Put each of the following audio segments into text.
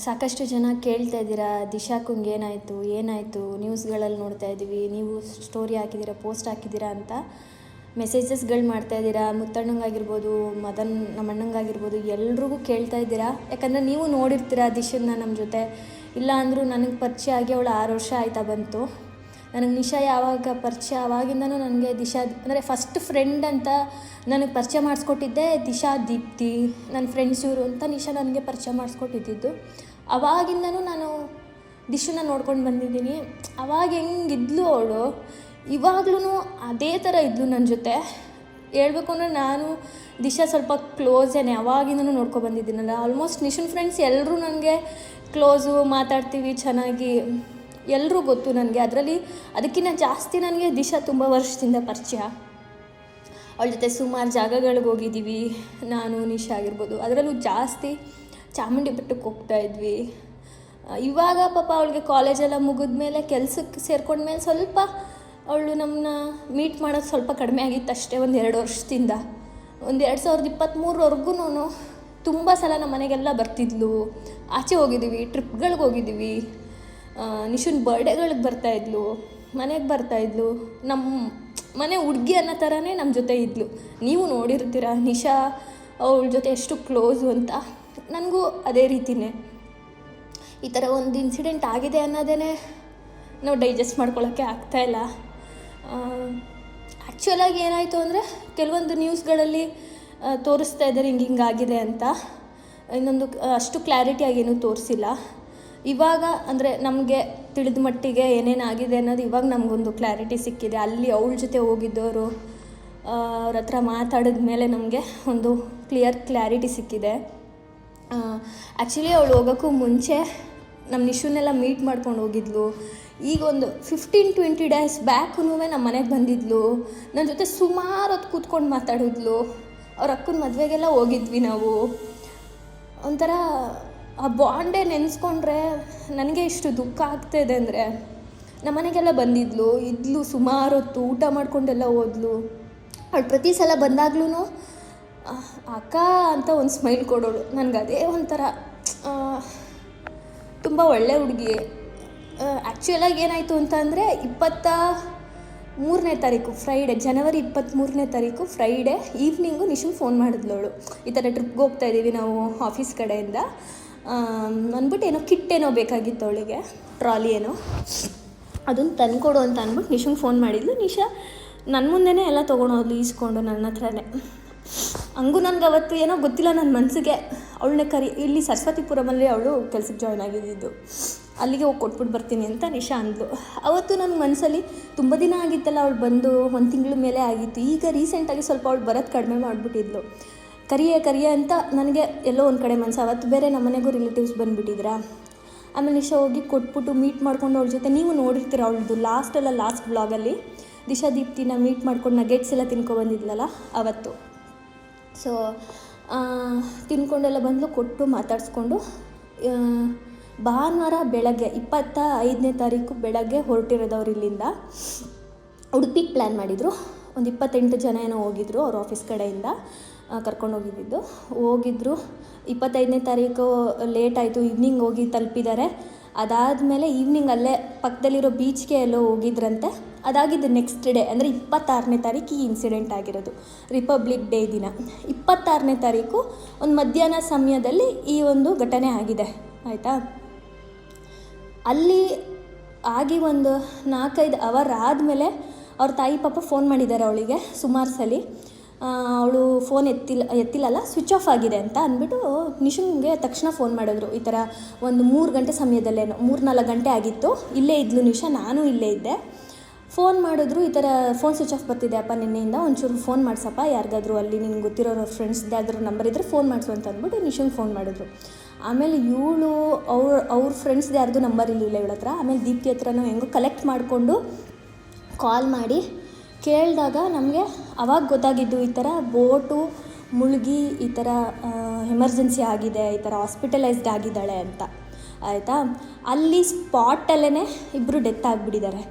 ಸಾಕಷ್ಟು ಜನ ಕೇಳ್ತಾ ಇದ್ದೀರಾ, ದಿಶಾಕಂಗೆ ಏನಾಯಿತು ನ್ಯೂಸ್ಗಳಲ್ಲಿ ನೋಡ್ತಾ ಇದ್ದೀವಿ, ನೀವು ಸ್ಟೋರಿ ಹಾಕಿದ್ದೀರಾ, ಪೋಸ್ಟ್ ಹಾಕಿದ್ದೀರಾ ಅಂತ ಮೆಸೇಜಸ್ಗಳು ಮಾಡ್ತಾ ಇದ್ದೀರಾ. ಮುತ್ತಣ್ಣಂಗಾಗಿರ್ಬೋದು, ನಮ್ಮ ಅಣ್ಣಂಗಾಗಿರ್ಬೋದು, ಎಲ್ರಿಗೂ ಕೇಳ್ತಾ ಇದ್ದೀರಾ. ಯಾಕಂದರೆ ನೀವು ನೋಡಿರ್ತೀರ ದಿಶನ್ನ ನಮ್ಮ ಜೊತೆ. ಇಲ್ಲ ಅಂದರೂ ನನಗೆ ಪರಿಚಯ ಆಗಿ ಅವಳು 6 ವರ್ಷ ಆಯ್ತಾ ಬಂತು. ನನಗೆ ನಿಶಾ ಯಾವಾಗ ಪರಿಚಯ ಆವಾಗಿಂದನೂ ನನಗೆ ದಿಶಾ ಅಂದರೆ ಫಸ್ಟ್ ಫ್ರೆಂಡ್ ಅಂತ ನನಗೆ ಪರಿಚಯ ಮಾಡಿಸ್ಕೊಟ್ಟಿದ್ದೆ ದಿಶಾ, ದೀಪ್ತಿ ನನ್ನ ಫ್ರೆಂಡ್ಸ್ ಇವರು ಅಂತ ನಿಶಾ ನನಗೆ ಪರಿಚಯ ಮಾಡಿಸ್ಕೊಟ್ಟಿದ್ದು. ಅವಾಗಿಂದನೂ ನಾನು ದಿಶನ್ನ ನೋಡ್ಕೊಂಡು ಬಂದಿದ್ದೀನಿ. ಅವಾಗ ಹೆಂಗಿದ್ಲು ಅವಳು, ಇವಾಗ್ಲೂ ಅದೇ ಥರ ಇದ್ಲು ನನ್ನ ಜೊತೆ. ಹೇಳ್ಬೇಕು ಅಂದರೆ ನಾನು ದಿಶಾ ಸ್ವಲ್ಪ ಕ್ಲೋಸೇನೆ, ಅವಾಗಿಂದನೂ ನೋಡ್ಕೊಂಡು ಬಂದಿದ್ದೀನಲ್ಲ. ಆಲ್ಮೋಸ್ಟ್ ನಿಶನ್ ಫ್ರೆಂಡ್ಸ್ ಎಲ್ಲರೂ ನನಗೆ ಕ್ಲೋಸು, ಮಾತಾಡ್ತೀವಿ ಚೆನ್ನಾಗಿ, ಎಲ್ಲರೂ ಗೊತ್ತು ನನಗೆ. ಅದಕ್ಕಿಂತ ಜಾಸ್ತಿ ನನಗೆ ದಿಶಾ ತುಂಬ ವರ್ಷದಿಂದ ಪರಿಚಯ. ಅವಳ ಜೊತೆ ಸುಮಾರು ಜಾಗಗಳಿಗೆ ಹೋಗಿದ್ದೀವಿ, ನಾನು ನಿಶಾ ಆಗಿರ್ಬೋದು. ಅದರಲ್ಲೂ ಜಾಸ್ತಿ ಚಾಮುಂಡಿ ಬೆಟ್ಟಕ್ಕೆ ಹೋಗ್ತಾಯಿದ್ವಿ. ಇವಾಗ ಪಾಪ ಅವಳಿಗೆ ಕಾಲೇಜೆಲ್ಲ ಮುಗಿದ್ಮೇಲೆ ಕೆಲಸಕ್ಕೆ ಸೇರ್ಕೊಂಡ್ಮೇಲೆ ಸ್ವಲ್ಪ ಅವಳು ನಮ್ಮನ್ನ ಮೀಟ್ ಮಾಡೋದು ಸ್ವಲ್ಪ ಕಡಿಮೆ ಆಗಿತ್ತು ಅಷ್ಟೇ. 1-2 ವರ್ಷದಿಂದ 2023ವರೆಗೂ ತುಂಬ ಸಲ ನಮ್ಮ ಮನೆಗೆಲ್ಲ ಬರ್ತಿದ್ಲು. ಆಚೆ ಹೋಗಿದ್ದೀವಿ, ಟ್ರಿಪ್ಗಳಿಗೆ ಹೋಗಿದ್ದೀವಿ, ನಿಶುನ್ ಬರ್ಡೇಗಳಿಗೆ ಬರ್ತಾಯಿದ್ಲು, ಮನೆಗೆ ಬರ್ತಾಯಿದ್ಲು. ನಮ್ಮ ಮನೆ ಹುಡುಗಿ ಅನ್ನೋ ಥರನೇ ನಮ್ಮ ಜೊತೆ ಇದ್ಲು. ನೀವು ನೋಡಿರ್ತೀರ ನಿಶಾ ಅವಳ ಜೊತೆ ಎಷ್ಟು ಕ್ಲೋಸು ಅಂತ. ನನಗೂ ಅದೇ ರೀತಿಯೇ. ಈ ಥರ ಒಂದು ಇನ್ಸಿಡೆಂಟ್ ಆಗಿದೆ ಅನ್ನೋದೇ ನಾವು ಡೈಜೆಸ್ಟ್ ಮಾಡ್ಕೊಳ್ಳೋಕ್ಕೆ ಆಗ್ತಾಯಿಲ್ಲ. ಆ್ಯಕ್ಚುಲಾಗಿ ಏನಾಯಿತು ಅಂದರೆ, ಕೆಲವೊಂದು ನ್ಯೂಸ್ಗಳಲ್ಲಿ ತೋರಿಸ್ತಾ ಇದ್ದಾರೆ ಹಿಂಗಾಗಿದೆ ಅಂತ. ಇನ್ನೊಂದು ಅಷ್ಟು ಕ್ಲಾರಿಟಿಯಾಗಿ ಏನೂ ತೋರಿಸಿಲ್ಲ. ಇವಾಗ ಅಂದರೆ ನಮಗೆ ತಿಳಿದ ಮಟ್ಟಿಗೆ ಏನೇನಾಗಿದೆ ಅನ್ನೋದು ಇವಾಗ ನಮಗೊಂದು ಕ್ಲಾರಿಟಿ ಸಿಕ್ಕಿದೆ. ಅಲ್ಲಿ ಅವಳ ಜೊತೆ ಹೋಗಿದ್ದವರು ಅವ್ರ ಹತ್ರ ಮಾತಾಡಿದ ಮೇಲೆ ನಮಗೆ ಒಂದು ಕ್ಲಾರಿಟಿ ಸಿಕ್ಕಿದೆ. ಆ್ಯಕ್ಚುಲಿ ಅವಳು ಹೋಗೋಕ್ಕೂ ಮುಂಚೆ ನಮ್ಮ ನಿಶುನೆಲ್ಲ ಮೀಟ್ ಮಾಡ್ಕೊಂಡು ಹೋಗಿದ್ಲು. ಈಗ ಒಂದು 15-20 ಡೇಸ್ ಬ್ಯಾಕೂ ನಮ್ಮ ಮನೆಗೆ ಬಂದಿದ್ಲು. ನನ್ನ ಜೊತೆ ಸುಮಾರು ಹೊತ್ತು ಕೂತ್ಕೊಂಡು ಮಾತಾಡಿದ್ಲು. ಅವ್ರ ಅಕ್ಕನ ಮದುವೆಗೆಲ್ಲ ಹೋಗಿದ್ವಿ ನಾವು. ಒಂಥರ ಆ ಬಾಂಡೇ ನೆನೆಸ್ಕೊಂಡ್ರೆ ನನಗೆ ಇಷ್ಟು ದುಃಖ ಆಗ್ತಾಯಿದೆ ಅಂದರೆ. ನಮ್ಮ ಮನೆಗೆಲ್ಲ ಇದ್ಲು ಸುಮಾರು ಹೊತ್ತು, ಊಟ ಮಾಡ್ಕೊಂಡೆಲ್ಲ ಹೋದ್ಲು. ಅವಳು ಪ್ರತಿ ಸಲ ಬಂದಾಗ್ಲೂ ಅಕ್ಕ ಅಂತ ಒಂದು ಸ್ಮೈಲ್ ಕೊಡೋಳು. ನನಗೆ ಅದೇ ಒಂಥರ ತುಂಬ ಒಳ್ಳೆ ಹುಡುಗಿ. ಆ್ಯಕ್ಚುಲಾಗಿ ಏನಾಯಿತು ಅಂತ ಅಂದರೆ, 23ನೇ ತಾರೀಕು ಫ್ರೈಡೆ, ಜನವರಿ 23ನೇ ತಾರೀಕು ಫ್ರೈಡೆ ಈವ್ನಿಂಗು ನಿಶುನ್ ಫೋನ್ ಮಾಡಿದ್ಲವಳು. ಈ ಥರ ಟ್ರಿಪ್ಗೆ ಹೋಗ್ತಾಯಿದ್ದೀವಿ ನಾವು ಆಫೀಸ್ ಕಡೆಯಿಂದ ಅಂದ್ಬಿಟ್ಟು, ಏನೋ ಕಿಟ್ ಏನೋ ಬೇಕಾಗಿತ್ತು ಅವಳಿಗೆ, ಟ್ರಾಲಿ ಏನೋ, ಅದನ್ನು ತಂದುಕೊಡು ಅಂತ ಅಂದ್ಬಿಟ್ಟು ನಿಶುಂಗೆ ಫೋನ್ ಮಾಡಿದ್ಲು. ನಿಶಾ ನನ್ನ ಮುಂದೆನೇ ಎಲ್ಲ ತೊಗೊಂಡೋದ್ಲು ಈಸ್ಕೊಂಡು ನನ್ನ ಹತ್ರನೇ. ಹಂಗೂ ನನಗೆ ಅವತ್ತು ಏನೋ ಗೊತ್ತಿಲ್ಲ, ನನ್ನ ಮನಸ್ಸಿಗೆ ಅವಳನ್ನೇ ಇಲ್ಲಿ ಸರಸ್ವತಿಪುರಮಲ್ಲಿ ಅವಳು ಕೆಲಸಕ್ಕೆ ಜಾಯ್ನ್ ಆಗಿದ್ದು. ಅಲ್ಲಿಗೆ ಹೋಗಿ ಕೊಟ್ಬಿಟ್ಟು ಬರ್ತೀನಿ ಅಂತ ನಿಶಾ ಅಂದ್ಲು. ಅವತ್ತು ನನ್ನ ಮನಸ್ಸಲ್ಲಿ ತುಂಬ ದಿನ ಆಗಿತ್ತಲ್ಲ ಅವಳು ಬಂದು, 1 ತಿಂಗಳ ಮೇಲೆ ಆಗಿತ್ತು. ಈಗ ರೀಸೆಂಟಾಗಿ ಸ್ವಲ್ಪ ಅವಳು ಬರೋದು ಕಡಿಮೆ ಮಾಡಿಬಿಟ್ಟಿದ್ಲು. ಕರಿಯೆ ಅಂತ ನನಗೆ ಎಲ್ಲೋ ಒಂದು ಕಡೆ ಮನಸ್ಸು. ಅವತ್ತು ಬೇರೆ ನಮ್ಮ ಮನೆಗೂ ರಿಲೇಟಿವ್ಸ್ ಬಂದುಬಿಟ್ಟಿದ್ರ. ಆಮೇಲೆ ನಿಶಾ ಹೋಗಿ ಕೊಟ್ಬಿಟ್ಟು ಮೀಟ್ ಮಾಡ್ಕೊಂಡು ಅವ್ಳ ಜೊತೆ, ನೀವು ನೋಡಿರ್ತೀರ ಅವಳದು ಲಾಸ್ಟ್ ಬ್ಲಾಗಲ್ಲಿ ದಿಶಾ ದೀಪ್ತಿನ ಮೀಟ್ ಮಾಡ್ಕೊಂಡು ನಗೆಟ್ಸ್ ಎಲ್ಲ ತಿನ್ಕೊಬಂದಿದ್ಲಲ್ಲ ಅವತ್ತು. ಸೊ ತಿನ್ಕೊಂಡೆಲ್ಲ ಬಂದು ಕೊಟ್ಟು ಮಾತಾಡಿಸ್ಕೊಂಡು ಭಾನುವಾರ ಬೆಳಗ್ಗೆ 25ನೇ ತಾರೀಕು ಬೆಳಗ್ಗೆ ಹೊರಟಿರೋದವ್ರು ಇಲ್ಲಿಂದ ಉಡುಪಿಗೆ ಪ್ಲ್ಯಾನ್ ಮಾಡಿದರು. ಒಂದು 28 ಜನ ಏನೋ ಹೋಗಿದ್ರು ಅವ್ರ ಆಫೀಸ್ ಕಡೆಯಿಂದ ಕರ್ಕೊಂಡು ಹೋಗಿದ್ರು. 25ನೇ ತಾರೀಕು ಲೇಟ್ ಆಯಿತು, ಈವ್ನಿಂಗ್ ಹೋಗಿ ತಲುಪಿದ್ದಾರೆ. ಅದಾದಮೇಲೆ ಈವ್ನಿಂಗ್ ಅಲ್ಲೇ ಪಕ್ಕದಲ್ಲಿರೋ ಬೀಚ್ಗೆ ಎಲ್ಲೋ ಹೋಗಿದ್ರಂತೆ. ಅದಾಗಿದ್ದು ನೆಕ್ಸ್ಟ್ ಡೇ ಅಂದರೆ 26ನೇ ತಾರೀಕು ಈ ಇನ್ಸಿಡೆಂಟ್ ಆಗಿರೋದು, ರಿಪಬ್ಲಿಕ್ ಡೇ ದಿನ. 26ನೇ ತಾರೀಕು ಒಂದು ಮಧ್ಯಾಹ್ನ ಸಮಯದಲ್ಲಿ ಈ ಒಂದು ಘಟನೆ ಆಗಿದೆ, ಆಯಿತಾ. ಅಲ್ಲಿ ಆಗಿ ಒಂದು 4-5 ಅವರ್ ಆದಮೇಲೆ ಅವ್ರ ತಾಯಿ ಪಾಪ ಫೋನ್ ಮಾಡಿದ್ದಾರೆ ಅವಳಿಗೆ ಸುಮಾರು ಸಲ. ಅವಳು ಫೋನ್ ಎತ್ತಿಲ್ಲಲ್ಲ, ಸ್ವಿಚ್ ಆಫ್ ಆಗಿದೆ ಅಂತ ಅಂದ್ಬಿಟ್ಟು ನಿಶುಂಗೆ ತಕ್ಷಣ ಫೋನ್ ಮಾಡಿದ್ರು. ಈ ಥರ ಒಂದು 3 ಗಂಟೆ ಸಮಯದಲ್ಲೇನೋ, 3-4 ಗಂಟೆ ಆಗಿತ್ತು. ಇಲ್ಲೇ ಇದ್ಲು ನಿಶಾ, ನಾನು ಇಲ್ಲೇ ಇದ್ದೆ. ಫೋನ್ ಮಾಡಿದ್ರು, ಈ ಥರ ಫೋನ್ ಸ್ವಿಚ್ ಆಫ್ ಬರ್ತಿದೆ ಅಪ್ಪ ನಿನ್ನೆಯಿಂದ, ಒಂಚೂರು ಫೋನ್ ಮಾಡಿಸಪ್ಪ ಯಾರಿಗಾದ್ರು ಅಲ್ಲಿ ನಿನ್ಗೆ ಗೊತ್ತಿರೋರು ಫ್ರೆಂಡ್ಸ್ದಾದ್ರೂ ನಂಬರ್ ಇದ್ದರೆ ಫೋನ್ ಮಾಡಿಸು ಅಂತ ಅಂದ್ಬಿಟ್ಟು ನಿಶುಂಗೆ ಫೋನ್ ಮಾಡಿದ್ರು. ಆಮೇಲೆ ಇವಳು ಅವ್ರ ಫ್ರೆಂಡ್ಸ್ದು ಯಾರ್ದು ನಂಬರ್ ಇರಲಿಲ್ಲ ಇವಳ ಹತ್ರ. ಆಮೇಲೆ ದೀಪ್ತಿ ಹತ್ರನೂ ಹೆಂಗೋ ಕಲೆಕ್ಟ್ ಮಾಡಿಕೊಂಡು ಕಾಲ್ ಮಾಡಿ ಕೇಳಿದಾಗ ನಮಗೆ ಅವಾಗ ಗೊತ್ತಾಗಿದ್ದು, ಈ ಥರ ಬೋಟು ಮುಳುಗಿ ಈ ಥರ ಎಮರ್ಜೆನ್ಸಿ ಆಗಿದೆ, ಈ ಥರ ಹಾಸ್ಪಿಟಲೈಸ್ಡ್ ಆಗಿದ್ದಾಳೆ ಅಂತ, ಆಯಿತಾ. ಅಲ್ಲಿ ಸ್ಪಾಟಲ್ಲೇ ಇಬ್ಬರು ಡೆತ್ ಆಗಿಬಿಟ್ಟಿದ್ದಾರೆ.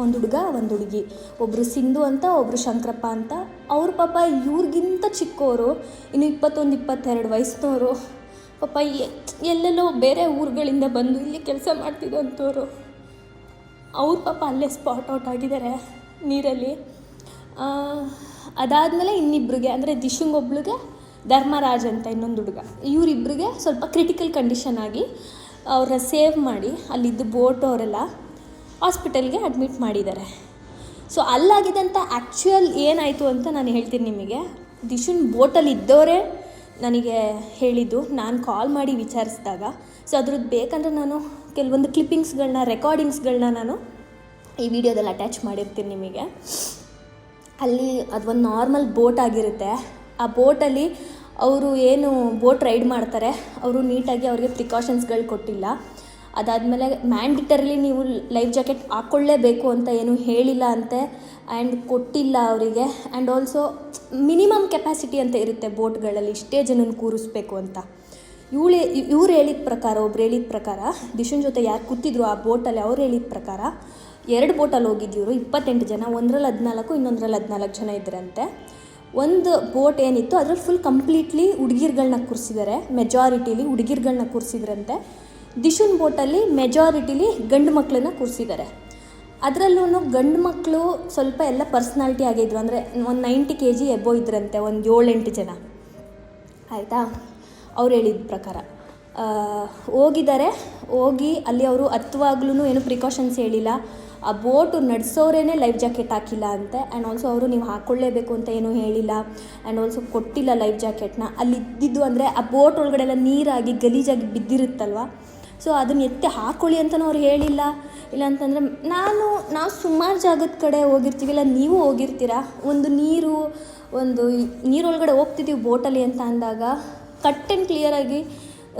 ಒಂದು ಹುಡುಗ, ಒಂದು ಹುಡುಗಿ. ಒಬ್ಬರು ಸಿಂಧು ಅಂತ, ಒಬ್ಬರು ಶಂಕರಪ್ಪ ಅಂತ. ಅವ್ರ ಪಾಪ ಇವ್ರಿಗಿಂತ ಚಿಕ್ಕವರು, ಇನ್ನು 21-22 ವಯಸ್ಸಿನವರು. ಪಾಪ ಎಲ್ಲೆಲ್ಲೋ ಬೇರೆ ಊರುಗಳಿಂದ ಬಂದು ಇಲ್ಲಿ ಕೆಲಸ ಮಾಡ್ತಿದ್ದಂಥವ್ರು ಅವ್ರು ಪಾಪ ಅಲ್ಲೇ ಸ್ಪಾಟ್ ಔಟ್ ಆಗಿದ್ದಾರೆ ನೀರಲ್ಲಿ. ಅದಾದಮೇಲೆ ಇನ್ನಿಬ್ಬರಿಗೆ ಅಂದರೆ ದಿಶುಂಗೊಬ್ಳಿಗೆ, ಧರ್ಮರಾಜ್ ಅಂತ ಇನ್ನೊಂದು ಹುಡುಗ, ಇವರಿಬ್ಬರಿಗೆ ಸ್ವಲ್ಪ ಕ್ರಿಟಿಕಲ್ ಕಂಡೀಷನ್ ಆಗಿ ಅವ್ರನ್ನ ಸೇವ್ ಮಾಡಿ ಅಲ್ಲಿದ್ದು ಬೋಟು ಅವರೆಲ್ಲ ಹಾಸ್ಪಿಟಲ್ಗೆ ಅಡ್ಮಿಟ್ ಮಾಡಿದ್ದಾರೆ. ಸೊ ಅಲ್ಲಾಗಿದ್ದಂಥ ಆ್ಯಕ್ಚುಯಲ್ ಏನಾಯಿತು ಅಂತ ನಾನು ಹೇಳ್ತೀನಿ ನಿಮಗೆ. ದಿಶುನ್ ಬೋಟಲ್ಲಿ ಇದ್ದವರೇ ನನಗೆ ಹೇಳಿದ್ದು, ನಾನು ಕಾಲ್ ಮಾಡಿ ವಿಚಾರಿಸಿದಾಗ. ಸೊ ಅದ್ರದ್ದು ಬೇಕಂದರೆ ನಾನು ಕೆಲವೊಂದು ಕ್ಲಿಪ್ಪಿಂಗ್ಸ್ಗಳನ್ನ, ರೆಕಾರ್ಡಿಂಗ್ಸ್ಗಳನ್ನ ನಾನು ಈ ವಿಡಿಯೋದಲ್ಲಿ ಅಟ್ಯಾಚ್ ಮಾಡಿರ್ತೀನಿ ನಿಮಗೆ. ಅಲ್ಲಿ ಅದೊಂದು ನಾರ್ಮಲ್ ಬೋಟ್ ಆಗಿರುತ್ತೆ. ಆ ಬೋಟಲ್ಲಿ ಅವರು ಏನು ಬೋಟ್ ರೈಡ್ ಮಾಡ್ತಾರೆ, ಅವರು ನೀಟಾಗಿ ಅವ್ರಿಗೆ ಪ್ರಿಕಾಷನ್ಸ್ಗಳು ಕೊಟ್ಟಿಲ್ಲ. ಅದಾದಮೇಲೆ ಮ್ಯಾಂಡಿಟರಿಲಿ ನೀವು ಲೈಫ್ ಜಾಕೆಟ್ ಹಾಕ್ಕೊಳ್ಳೇಬೇಕು ಅಂತ ಏನೂ ಹೇಳಿಲ್ಲ ಅಂತೆ, ಆ್ಯಂಡ್ ಕೊಟ್ಟಿಲ್ಲ ಅವರಿಗೆ. ಆ್ಯಂಡ್ ಆಲ್ಸೋ ಮಿನಿಮಮ್ ಕೆಪಾಸಿಟಿ ಅಂತ ಇರುತ್ತೆ ಬೋಟ್ಗಳಲ್ಲಿ, ಇಷ್ಟೇ ಜನನ ಕೂರಿಸ್ಬೇಕು ಅಂತ. ಇವ್ರು ಹೇಳಿದ ಪ್ರಕಾರ, ಒಬ್ರು ಹೇಳಿದ ಪ್ರಕಾರ, ದಿಶುನ್ ಜೊತೆ ಯಾರು ಕೂತಿದ್ರು ಆ ಬೋಟಲ್ಲಿ, ಅವ್ರು ಹೇಳಿದ ಪ್ರಕಾರ 2 ಬೋಟಲ್ಲಿ ಹೋಗಿದ್ದಿವರು 28 ಜನ, ಒಂದರಲ್ಲಿ 14, ಇನ್ನೊಂದರಲ್ಲಿ 14 ಜನ ಇದ್ರಂತೆ. ಒಂದು ಬೋಟ್ ಏನಿತ್ತು ಅದ್ರಲ್ಲಿ ಫುಲ್ ಕಂಪ್ಲೀಟ್ಲಿ ಹುಡುಗಿರ್ಗಳನ್ನ ಕೂರಿಸಿದ್ದಾರೆ, ಮೆಜಾರಿಟಿಲಿ ಹುಡುಗಿರ್ಗಳನ್ನ ಕೂರಿಸಿದ್ರಂತೆ. ದಿಶುನ್ ಬೋಟಲ್ಲಿ ಮೆಜಾರಿಟಿಲಿ ಗಂಡು ಮಕ್ಕಳನ್ನ ಕೂರಿಸಿದ್ದಾರೆ. ಅದರಲ್ಲೂ ಗಂಡು ಮಕ್ಕಳು ಸ್ವಲ್ಪ ಎಲ್ಲ ಪರ್ಸ್ನಾಲಿಟಿ ಆಗಿದ್ರು, ಅಂದರೆ ಒಂದು 90 kg ಎಬೋ ಇದ್ರಂತೆ, ಒಂದು 7-8 ಜನ. ಆಯಿತಾ, ಅವ್ರು ಹೇಳಿದ ಪ್ರಕಾರ ಹೋಗಿದ್ದಾರೆ. ಹೋಗಿ ಅಲ್ಲಿ ಅವರು ಹತ್ತುವಾಗ್ಲೂ ಏನು ಪ್ರಿಕಾಷನ್ಸ್ ಹೇಳಿಲ್ಲ. ಆ ಬೋಟು ನಡೆಸೋರೇ ಲೈಫ್ ಜಾಕೆಟ್ ಹಾಕಿಲ್ಲ ಅಂತೆ. ಆ್ಯಂಡ್ ಆಲ್ಸೋ ಅವರು ನೀವು ಹಾಕ್ಕೊಳ್ಳೇಬೇಕು ಅಂತ ಏನೂ ಹೇಳಿಲ್ಲ. ಆ್ಯಂಡ್ ಆಲ್ಸೋ ಕೊಟ್ಟಿಲ್ಲ ಲೈಫ್ ಜಾಕೆಟ್ನ. ಅಲ್ಲಿ ಇದ್ದಿದ್ದು ಅಂದರೆ ಆ ಬೋಟ್ ಒಳಗಡೆ ಎಲ್ಲ ನೀರಾಗಿ ಗಲೀಜಾಗಿ ಬಿದ್ದಿರುತ್ತಲ್ವ, ಸೊ ಅದನ್ನ ಎತ್ತಿ ಹಾಕ್ಕೊಳ್ಳಿ ಅಂತಲೂ ಅವ್ರು ಹೇಳಿಲ್ಲ. ಇಲ್ಲ ಅಂತಂದರೆ ನಾವು ಸುಮಾರು ಜಾಗದ ಕಡೆ ಹೋಗಿರ್ತೀವಿಲ್ಲ, ನೀವು ಹೋಗಿರ್ತೀರ, ಒಂದು ನೀರೊಳಗಡೆ ಹೋಗ್ತಿದ್ದೀವಿ ಬೋಟಲ್ಲಿ ಅಂತ ಅಂದಾಗ ಕಟ್ ಆ್ಯಂಡ್ ಕ್ಲಿಯರಾಗಿ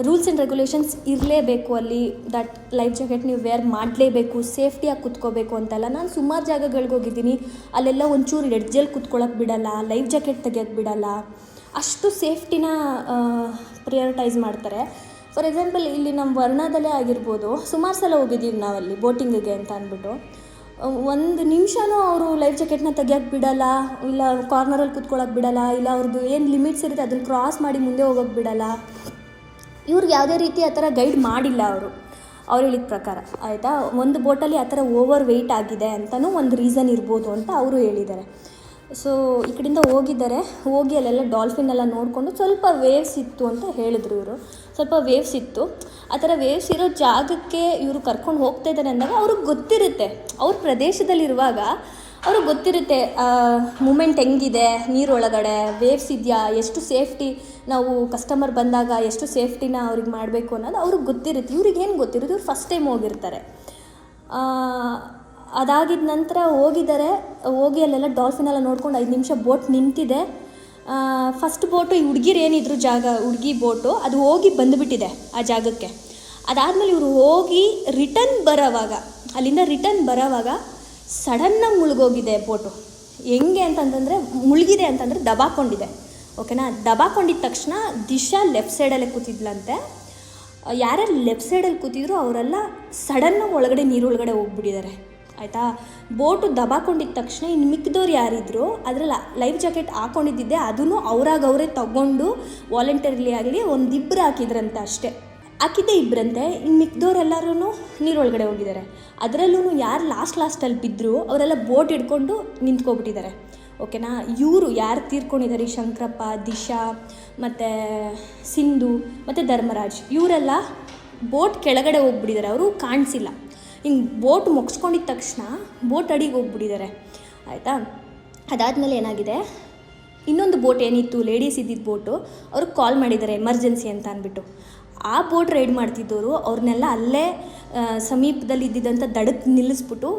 ರೂಲ್ಸ್ ಆ್ಯಂಡ್ ರೆಗ್ಯುಲೇಷನ್ಸ್ ಇರಲೇಬೇಕು ಅಲ್ಲಿ. ದಟ್ ಲೈಫ್ ಜಾಕೆಟ್ ನೀವು ವೇರ್ ಮಾಡಲೇಬೇಕು, ಸೇಫ್ಟಿಯಾಗಿ ಕುತ್ಕೋಬೇಕು ಅಂತೆಲ್ಲ. ನಾನು ಸುಮಾರು ಜಾಗಗಳಿಗೆ ಹೋಗಿದ್ದೀನಿ, ಅಲ್ಲೆಲ್ಲ ಒಂಚೂರು ಎಡ್ಜಲ್ಲಿ ಕುತ್ಕೊಳ್ಳೋಕೆ ಬಿಡಲ್ಲ, ಲೈಫ್ ಜಾಕೆಟ್ ತೆಗಿಯೋಕ್ಕೆ ಬಿಡಲ್ಲ, ಅಷ್ಟು ಸೇಫ್ಟಿನ ಪ್ರಿಯಾರಿಟೈಸ್ ಮಾಡ್ತಾರೆ. ಫಾರ್ ಎಕ್ಸಾಂಪಲ್ ಇಲ್ಲಿ ನಮ್ಮ ವರ್ಣದಲ್ಲೇ ಆಗಿರ್ಬೋದು, ಸುಮಾರು ಸಲ ಹೋಗಿದ್ದೀವಿ ನಾವಲ್ಲಿ ಬೋಟಿಂಗಿಗೆ ಅಂತ ಅಂದ್ಬಿಟ್ಟು, 1 ನಿಮಿಷನೂ ಅವರು ಲೈಫ್ ಜಾಕೆಟ್ನ ತೆಗಿಯೋಕ್ಕೆ ಬಿಡಲ್ಲ, ಇಲ್ಲ ಕಾರ್ನರಲ್ಲಿ ಕುತ್ಕೊಳ್ಳೋಕೆ ಬಿಡಲ್ಲ, ಇಲ್ಲ ಅವ್ರದ್ದು ಏನು ಲಿಮಿಟ್ಸ್ ಇರುತ್ತೆ ಅದನ್ನು ಕ್ರಾಸ್ ಮಾಡಿ ಮುಂದೆ ಹೋಗೋಕ್ಕೆ ಬಿಡಲ್ಲ. ಇವ್ರಿಗೆ ಯಾವುದೇ ರೀತಿ ಆ ಥರ ಗೈಡ್ ಮಾಡಿಲ್ಲ ಅವ್ರು ಹೇಳಿದ ಪ್ರಕಾರ. ಆಯಿತಾ, ಒಂದು ಬೋಟಲ್ಲಿ ಆ ಥರ ಓವರ್ ವೆಯ್ಟ್ ಆಗಿದೆ ಅಂತಲೂ ಒಂದು ರೀಸನ್ ಇರ್ಬೋದು ಅಂತ ಅವರು ಹೇಳಿದ್ದಾರೆ. ಸೊ ಈ ಕಡೆಯಿಂದ ಹೋಗಿದ್ದಾರೆ, ಹೋಗಿ ಅಲ್ಲೆಲ್ಲ ಡಾಲ್ಫಿನ್ ಎಲ್ಲ ನೋಡಿಕೊಂಡು ಸ್ವಲ್ಪ ವೇವ್ಸ್ ಇತ್ತು ಅಂತ ಹೇಳಿದ್ರು ಇವರು. ಸ್ವಲ್ಪ ವೇವ್ಸ್ ಇತ್ತು, ಆ ಥರ ವೇವ್ಸ್ ಇರೋ ಜಾಗಕ್ಕೆ ಇವರು ಕರ್ಕೊಂಡು ಹೋಗ್ತಾ ಇದ್ದಾರೆ ಅಂದಾಗ ಅವ್ರಿಗೆ ಗೊತ್ತಿರುತ್ತೆ, ಅವ್ರ ಪ್ರದೇಶದಲ್ಲಿರುವಾಗ ಅವ್ರಿಗೆ ಗೊತ್ತಿರುತ್ತೆ ಮೂಮೆಂಟ್ ಹೆಂಗಿದೆ, ನೀರೊಳಗಡೆ ವೇವ್ಸ್ ಇದೆಯಾ, ಎಷ್ಟು ಸೇಫ್ಟಿ, ನಾವು ಕಸ್ಟಮರ್ ಬಂದಾಗ ಎಷ್ಟು ಸೇಫ್ಟಿನ ಅವ್ರಿಗೆ ಮಾಡಬೇಕು ಅನ್ನೋದು ಅವ್ರಿಗೆ ಗೊತ್ತಿರುತ್ತೆ. ಇವ್ರಿಗೇನು ಗೊತ್ತಿರುತ್ತೆ, ಇವ್ರು ಫಸ್ಟ್ ಟೈಮ್ ಹೋಗಿರ್ತಾರೆ. ಅದಾಗಿದ್ದ ನಂತರ ಹೋಗಿ ಅಲ್ಲೆಲ್ಲ ಡಾಲ್ಫಿನ್ ಎಲ್ಲ ನೋಡ್ಕೊಂಡು 5 ನಿಮಿಷ ಬೋಟ್ ನಿಂತಿದೆ. ಫಸ್ಟ್ ಬೋಟು ಈ ಹುಡುಗಿರು ಏನಿದ್ರು ಜಾಗ, ಹುಡುಗಿ ಬೋಟು ಅದು ಹೋಗಿ ಬಂದುಬಿಟ್ಟಿದೆ ಆ ಜಾಗಕ್ಕೆ. ಅದಾದಮೇಲೆ ಇವರು ಹೋಗಿ ಅಲ್ಲಿಂದ ರಿಟರ್ನ್ ಬರೋವಾಗ ಸಡನ್ನಾಗಿ ಮುಳುಗೋಗಿದೆ ಬೋಟು. ಹೆಂಗೆ ಅಂತಂದರೆ ಮುಳುಗಿದೆ ಅಂತಂದರೆ ದಬಾಕೊಂಡಿದೆ. ಓಕೆನಾ, ದಬಾಕೊಂಡಿದ್ದ ತಕ್ಷಣ ದಿಶಾ ಲೆಫ್ಟ್ ಸೈಡಲ್ಲೇ ಕೂತಿದ್ಲಂತೆ. ಯಾರ್ಯಾರು ಲೆಫ್ಟ್ ಸೈಡಲ್ಲಿ ಕೂತಿದ್ರು ಅವರೆಲ್ಲ ಸಡನ್ನಾಗಿ ನೀರೊಳಗಡೆ ಹೋಗ್ಬಿಟ್ಟಿದ್ದಾರೆ. ಆಯಿತಾ, ಬೋಟು ದಬಾಕೊಂಡಿದ್ದ ತಕ್ಷಣ ಇನ್ನು ಮಿಕ್ಕಿದವ್ರು ಯಾರಿದ್ರು ಅದರಲ್ಲಿ ಲೈಫ್ ಜಾಕೆಟ್ ಹಾಕ್ಕೊಂಡಿದ್ದಿದ್ದೆ ಅದನ್ನು ಅವರೇ ತಗೊಂಡು ವಾಲಂಟರಿಲಿ ಆಗಲಿ 1-2 ಹಾಕಿದ್ರಂತೆ ಅಷ್ಟೇ. ಹಾಕಿದ್ದೆ 2 ಇನ್ನು ಮಿಕ್ಕಿದವ್ರೆಲ್ಲರೂ ನೀರೊಳಗಡೆ ಹೋಗಿದ್ದಾರೆ. ಅದರಲ್ಲೂ ಯಾರು ಲಾಸ್ಟಲ್ಲಿ ಬಿದ್ದರು ಅವರೆಲ್ಲ ಬೋಟ್ ಹಿಡ್ಕೊಂಡು ನಿಂತ್ಕೊಬಿಟ್ಟಿದ್ದಾರೆ. ಓಕೆನಾ, ಇವರು ಯಾರು ತೀರ್ಕೊಂಡಿದ್ದಾರೆ, ಶಂಕರಪ್ಪ, ದಿಶಾ ಮತ್ತು ಸಿಂಧು ಮತ್ತು ಧರ್ಮರಾಜ್, ಇವರೆಲ್ಲ ಬೋಟ್ ಕೆಳಗಡೆ ಹೋಗ್ಬಿಟ್ಟಿದ್ದಾರೆ, ಅವರು ಕಾಣಿಸಿಲ್ಲ. ಹಿಂಗೆ ಬೋಟ್ ಮುಗಿಸ್ಕೊಂಡಿದ್ದ ತಕ್ಷಣ ಬೋಟ್ ಅಡಿಗೆ ಹೋಗ್ಬಿಟ್ಟಿದ್ದಾರೆ. ಆಯಿತಾ, ಅದಾದಮೇಲೆ ಏನಾಗಿದೆ, ಇನ್ನೊಂದು ಬೋಟ್ ಏನಿತ್ತು ಲೇಡೀಸ್ ಇದ್ದಿದ್ದು ಬೋಟು, ಅವ್ರಿಗೆ ಕಾಲ್ ಮಾಡಿದ್ದಾರೆ ಎಮರ್ಜೆನ್ಸಿ ಅಂತ ಅಂದ್ಬಿಟ್ಟು. ಆ ಬೋಟ್ ರೈಡ್ ಮಾಡ್ತಿದ್ದವರು ಅವ್ರನ್ನೆಲ್ಲ ಅಲ್ಲೇ ಸಮೀಪದಲ್ಲಿ ಇದ್ದಿದ್ದಂಥ ದಡಕ್ಕೆ ನಿಲ್ಲಿಸ್ಬಿಟ್ಟು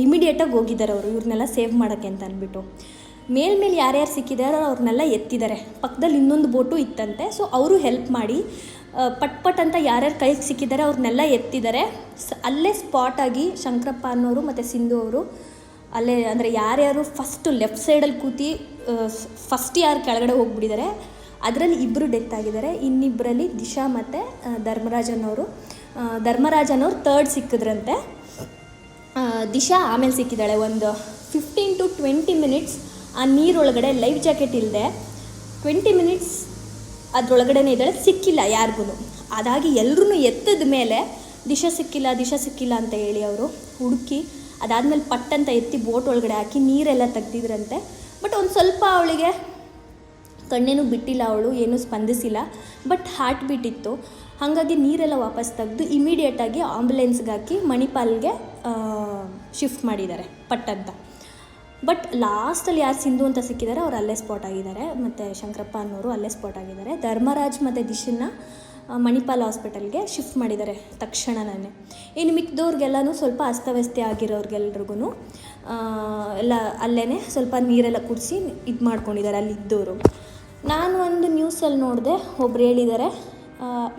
ಇಮಿಡಿಯೇಟಾಗಿ ಹೋಗಿದ್ದಾರೆ ಅವರು, ಇವ್ರನ್ನೆಲ್ಲ ಸೇವ್ ಮಾಡೋಕ್ಕೆ ಅಂತ ಅಂದ್ಬಿಟ್ಟು. ಮೇಲ್ಮೇಲೆ ಯಾರ್ಯಾರು ಸಿಕ್ಕಿದಾರೋ ಅವ್ರನ್ನೆಲ್ಲ ಎತ್ತಿದ್ದಾರೆ. ಪಕ್ಕದಲ್ಲಿ ಇನ್ನೊಂದು ಬೋಟು ಇತ್ತಂತೆ, ಸೊ ಅವರು ಹೆಲ್ಪ್ ಮಾಡಿ ಪಟ್ ಅಂತ ಯಾರ್ಯಾರು ಕೈಗೆ ಸಿಕ್ಕಿದ್ದಾರೆ ಅವ್ರನ್ನೆಲ್ಲ ಎತ್ತಿದ್ದಾರೆ. ಅಲ್ಲೇ ಸ್ಪಾಟಾಗಿ ಶಂಕರಪ್ಪ ಅನ್ನೋರು ಮತ್ತು ಸಿಂಧು ಅವರು ಅಲ್ಲೇ, ಅಂದರೆ ಯಾರ್ಯಾರು ಫಸ್ಟು ಲೆಫ್ಟ್ ಸೈಡಲ್ಲಿ ಕೂತಿ ಫಸ್ಟ್ ಯಾರು ಕೆಳಗಡೆ ಹೋಗ್ಬಿಟ್ಟಿದ್ದಾರೆ ಅದರಲ್ಲಿ 2 ಡೆತ್ ಆಗಿದ್ದಾರೆ. ಇನ್ನಿಬ್ಬರಲ್ಲಿ ದಿಶಾ ಮತ್ತು ಧರ್ಮರಾಜ್ ಅನ್ನೋರು 3rd ಸಿಕ್ಕಿದ್ರಂತೆ. ದಿಶಾ ಆಮೇಲೆ ಸಿಕ್ಕಿದ್ದಾಳೆ. ಒಂದು 15 to 20 ಮಿನಿಟ್ಸ್ ಆ ನೀರೊಳಗಡೆ ಲೈಫ್ ಜಾಕೆಟ್ ಇಲ್ಲದೆ 20 ಮಿನಿಟ್ಸ್ ಅದರೊಳಗಡೆನೇ ಇದ್ದಾಳೆ, ಸಿಕ್ಕಿಲ್ಲ ಯಾರಿಗೂ. ಅದಾಗಿ ಎಲ್ಲರೂ ಎತ್ತದ ಮೇಲೆ ದಿಶಾ ಸಿಕ್ಕಿಲ್ಲ ಅಂತ ಹೇಳಿ ಅವರು ಹುಡುಕಿ ಅದಾದಮೇಲೆ ಪಟ್ಟಂತ ಎತ್ತಿ ಬೋಟ್ ಒಳಗಡೆ ಹಾಕಿ ನೀರೆಲ್ಲ ತೆಗ್ದಿದ್ರಂತೆ. ಬಟ್ ಒಂದು ಸ್ವಲ್ಪ ಅವಳಿಗೆ ಕಣ್ಣೇನೂ ಬಿಟ್ಟಿಲ್ಲ, ಅವಳು ಏನೂ ಸ್ಪಂದಿಸಿಲ್ಲ, ಬಟ್ ಹಾರ್ಟ್ ಬೀಟ್ ಇತ್ತು. ಹಾಗಾಗಿ ನೀರೆಲ್ಲ ವಾಪಸ್ ತೆಗೆದು ಇಮಿಡಿಯೇಟಾಗಿ ಆಂಬುಲೆನ್ಸ್ಗೆ ಹಾಕಿ ಮಣಿಪಾಲ್ಗೆ ಶಿಫ್ಟ್ ಮಾಡಿದ್ದಾರೆ ಪಟ್ಟಂತ. ಬಟ್ ಲಾಸ್ಟಲ್ಲಿ ಯಾರು ಸಿಂಧು ಅಂತ ಸಿಕ್ಕಿದ್ದಾರೆ ಅವ್ರು ಅಲ್ಲೇ ಸ್ಪಾಟ್ ಆಗಿದ್ದಾರೆ, ಮತ್ತು ಶಂಕರಪ್ಪ ಅನ್ನೋರು ಅಲ್ಲೇ ಸ್ಪಾಟ್ ಆಗಿದ್ದಾರೆ. ಧರ್ಮರಾಜ್ ಮತ್ತು ದಿಶನ್ನ ಮಣಿಪಾಲ್ ಹಾಸ್ಪಿಟಲ್ಗೆ ಶಿಫ್ಟ್ ಮಾಡಿದ್ದಾರೆ ತಕ್ಷಣನೇ. ಇನ್ನು ಮಿಕ್ಕಿದವ್ರಿಗೆಲ್ಲನೂ ಸ್ವಲ್ಪ ಅಸ್ತವ್ಯಸ್ತ ಆಗಿರೋರಿಗೆಲ್ರಿಗೂ ಎಲ್ಲ ಅಲ್ಲೇ ಸ್ವಲ್ಪ ನೀರೆಲ್ಲ ಕುಡಿಸಿ ಇದು ಮಾಡ್ಕೊಂಡಿದ್ದಾರೆ ಅಲ್ಲಿದ್ದವರು. ನಾನು ಒಂದು ನ್ಯೂಸಲ್ಲಿ ನೋಡಿದೆ, ಒಬ್ರು ಹೇಳಿದ್ದಾರೆ,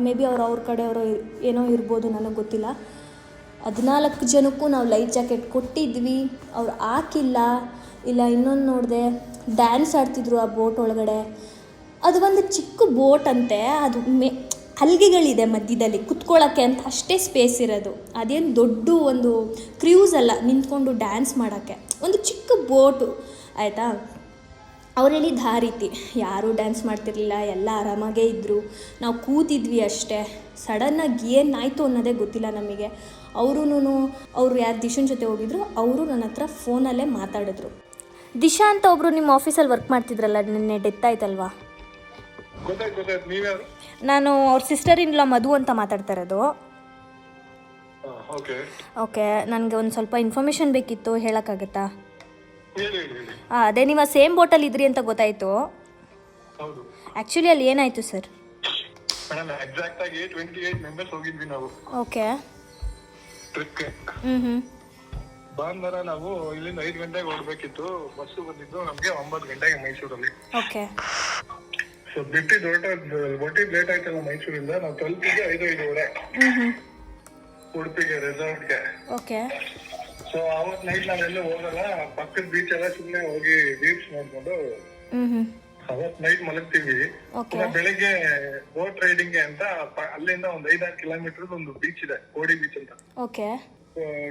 ಮೇ ಬಿ ಅವ್ರ ಕಡೆಯವರು ಏನೋ ಇರ್ಬೋದು, ನನಗೆ ಗೊತ್ತಿಲ್ಲ. 14 ಜನಕ್ಕೂ ನಾವು ಲೈಫ್ ಜಾಕೆಟ್ ಕೊಟ್ಟಿದ್ವಿ, ಅವ್ರು ಹಾಕಿಲ್ಲ. ಇಲ್ಲ ಇನ್ನೊಂದು ನೋಡಿದೆ, ಡ್ಯಾನ್ಸ್ ಆಡ್ತಿದ್ರು ಆ ಬೋಟ್ ಒಳಗಡೆ. ಅದು ಒಂದು ಚಿಕ್ಕ ಬೋಟ್ ಅಂತೆ, ಅದು ಹಲ್ಗೆಗಳಿದೆ ಮಧ್ಯದಲ್ಲಿ ಕುತ್ಕೊಳ್ಳೋಕ್ಕೆ ಅಂತ ಅಷ್ಟೇ ಸ್ಪೇಸ್ ಇರೋದು. ಅದೇನು ದೊಡ್ಡ ಒಂದು ಕ್ರೂಸ್ ಅಲ್ಲ ನಿಂತ್ಕೊಂಡು ಡ್ಯಾನ್ಸ್ ಮಾಡೋಕ್ಕೆ, ಒಂದು ಚಿಕ್ಕ ಬೋಟು ಆಯಿತಾ. ಅವ್ರು ಹೇಳಿದ್ದು ಆ ರೀತಿ, ಯಾರೂ ಡ್ಯಾನ್ಸ್ ಮಾಡ್ತಿರ್ಲಿಲ್ಲ, ಎಲ್ಲ ಆರಾಮಾಗೇ ಇದ್ದರು, ನಾವು ಕೂತಿದ್ವಿ ಅಷ್ಟೇ. ಸಡನ್ನಾಗಿ ಏನಾಯಿತು ಅನ್ನೋದೇ ಗೊತ್ತಿಲ್ಲ ನಮಗೆ. ಅವರು ಯಾರು ದಿಶನ್ ಜೊತೆ ಹೋಗಿದ್ರು ಅವರು ನನ್ನ ಹತ್ರ ಫೋನಲ್ಲೇ ಮಾತಾಡಿದ್ರು. ದಿಶಾ ಅಂತ ಒಬ್ಬರು ನಿಮ್ಮ ಆಫೀಸಲ್ಲಿ ವರ್ಕ್ ಮಾಡ್ತಿದ್ರಲ್ಲ, ನಿನ್ನೆ ಡೆತ್ ಆಯ್ತಲ್ವಾ? ನಾನು ಅವ್ರ ಸಿಸ್ಟರ್ ಇನ್ ಲಾ ಮಧು ಅಂತ ಮಾತಾಡ್ತಾ ಇರೋದು. ಓಕೆ, ನನಗೆ ಒಂದು ಸ್ವಲ್ಪ ಇನ್ಫಾರ್ಮೇಷನ್ ಬೇಕಿತ್ತು, ಹೇಳೋಕ್ಕಾಗತ್ತಾ? ಅದೇ ನೀವು ಸೇಮ್ ಬೋಟಲ್ಲಿ ಇದ್ರಿ ಅಂತ ಗೊತ್ತಾಯಿತು. ಆ್ಯಕ್ಚುಲಿ ಅಲ್ಲಿ ಏನಾಯಿತು ಸರ್? ಓಕೆ. ಭಾನುವಾರ ನಾವು ಇಲ್ಲಿಂದ 5 ಗಂಟೆಗೆ ಹೊರಡ್ಬೇಕಿತ್ತು, ಬಸ್ಸು ಬಂದಿದ್ದು ನಮ್ಗೆ 9 ಗಂಟೆಗೆ ಮೈಸೂರಲ್ಲಿ. ಓಕೆ. ಸೊ ಬಿಟ್ಟಿದ್ದು ಹೊರಟಿದ್ದು ಲೇಟ್ ಆಯ್ತಲ್ಲ ಮೈಸೂರಿಂದ, ನಾವು ತಲುಪಿದ್ದು 5:05 ಉಡುಪಿಗೆ ರೆಸಾರ್ಟ್ಗೆ. ಓಕೆ. ಸೊ ಅವತ್ ನೈಟ್ ನಾವೆಲ್ಲ ಹೋಗಲ್ಲ, ಪಕ್ಕದ ಬೀಚ್ ಎಲ್ಲ ಸುಮ್ಮನೆ ಹೋಗಿ ಬೀಚ್ ನೋಡ್ಕೊಂಡು ಅವತ್ ನೈಟ್ ಮಲಗ್ತೀವಿ. ಬೆಳಿಗ್ಗೆ ಬೋಟ್ ರೈಡಿಂಗ್ ಅಂತ ಅಲ್ಲಿಂದ ಒಂದು 5-6 ಕಿಲೋಮೀಟರ್ ಒಂದು ಬೀಚ್ ಇದೆ, ಕೋಡಿ ಬೀಚ್ ಅಂತ. ಓಕೆ.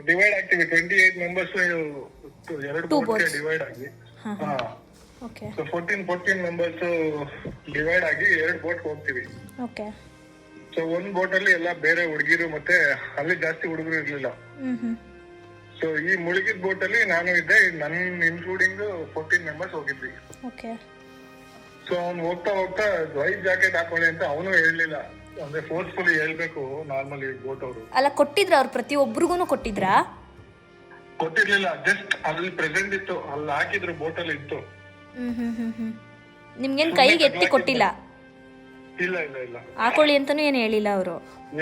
ಡಿವೈಡ್ ಆಗ್ತೀವಿ, 28 ಮೆಂಬರ್ಸ್ 2 ಬೋಟ್ಗೆ ಡಿವೈಡ್ ಆಗಿ. ಓಕೆ. ಸೊ 14 ಮೆಂಬರ್ಸ್ ಡಿವೈಡ್ ಆಗಿ 2 ಬೋಟ್ ಹೋಗ್ತೀವಿ. ಓಕೆ. ಸೊ ಒಂದ್ ಬೋಟ್ ಅಲ್ಲಿ ಎಲ್ಲ ಬೇರೆ ಹುಡುಗಿರು, ಮತ್ತೆ ಅಲ್ಲಿ ಜಾಸ್ತಿ ಹುಡುಗರು ಇರ್ಲಿಲ್ಲ. ಸೊ ಈ ಮುಳುಗಿದ ಬೋಟ್ ಅಲ್ಲಿ ನಾನು ಇದ್ದೆ, ನನ್ನ ಇನ್ಕ್ಲೂಡಿಂಗ್ 14 ಮೆಂಬರ್ಸ್ ಹೋಗಿದ್ವಿ. ಓಕೆ. ಸೊ ಅವ್ನು ಹೋಗ್ತಾ ಲೈಫ್ ಜಾಕೆಟ್ ಹಾಕೊಳ್ಳಿ ಅಂತ ಅವನು ಹೇಳಲಿಲ್ಲ, ಅಂದ್ರೆ ಫೋರ್ಸ್ಫುಲಿ ಹೇಳ್ಬೇಕು ನಾರ್ಮಲಿ ಬೋಟ್ ಅವರು. ಅಲ್ಲ ಕೊಟ್ಟಿದ್ರ ಅವ್ರು ಪ್ರತಿಯೊಬ್ಬರಿಗೂ ಕೊಟ್ಟಿದ್ರಾ? ಕೊಟ್ಟಿರ್ಲಿಲ್ಲ, ಜಸ್ಟ್ ಅಲ್ಲಿ ಪ್ರೆಸೆಂಟ್ ಇತ್ತು, ಅಲ್ಲಿ ಹಾಕಿದ್ರು ಬೋಟ್ ಅಲ್ಲಿ ಇತ್ತು. ನಿಮ್ಗೇನ್ ಕೈಗೆ ಎತ್ತಿ ಕೊಟ್ಟಿಲ್ಲ? ಇಲ್ಲ ಇಲ್ಲ ಇಲ್ಲ, ಹಾಕೊಳ್ಳಿ ಅಂತಾನು ಏನು ಹೇಳಿಲ್ಲ ಅವರು?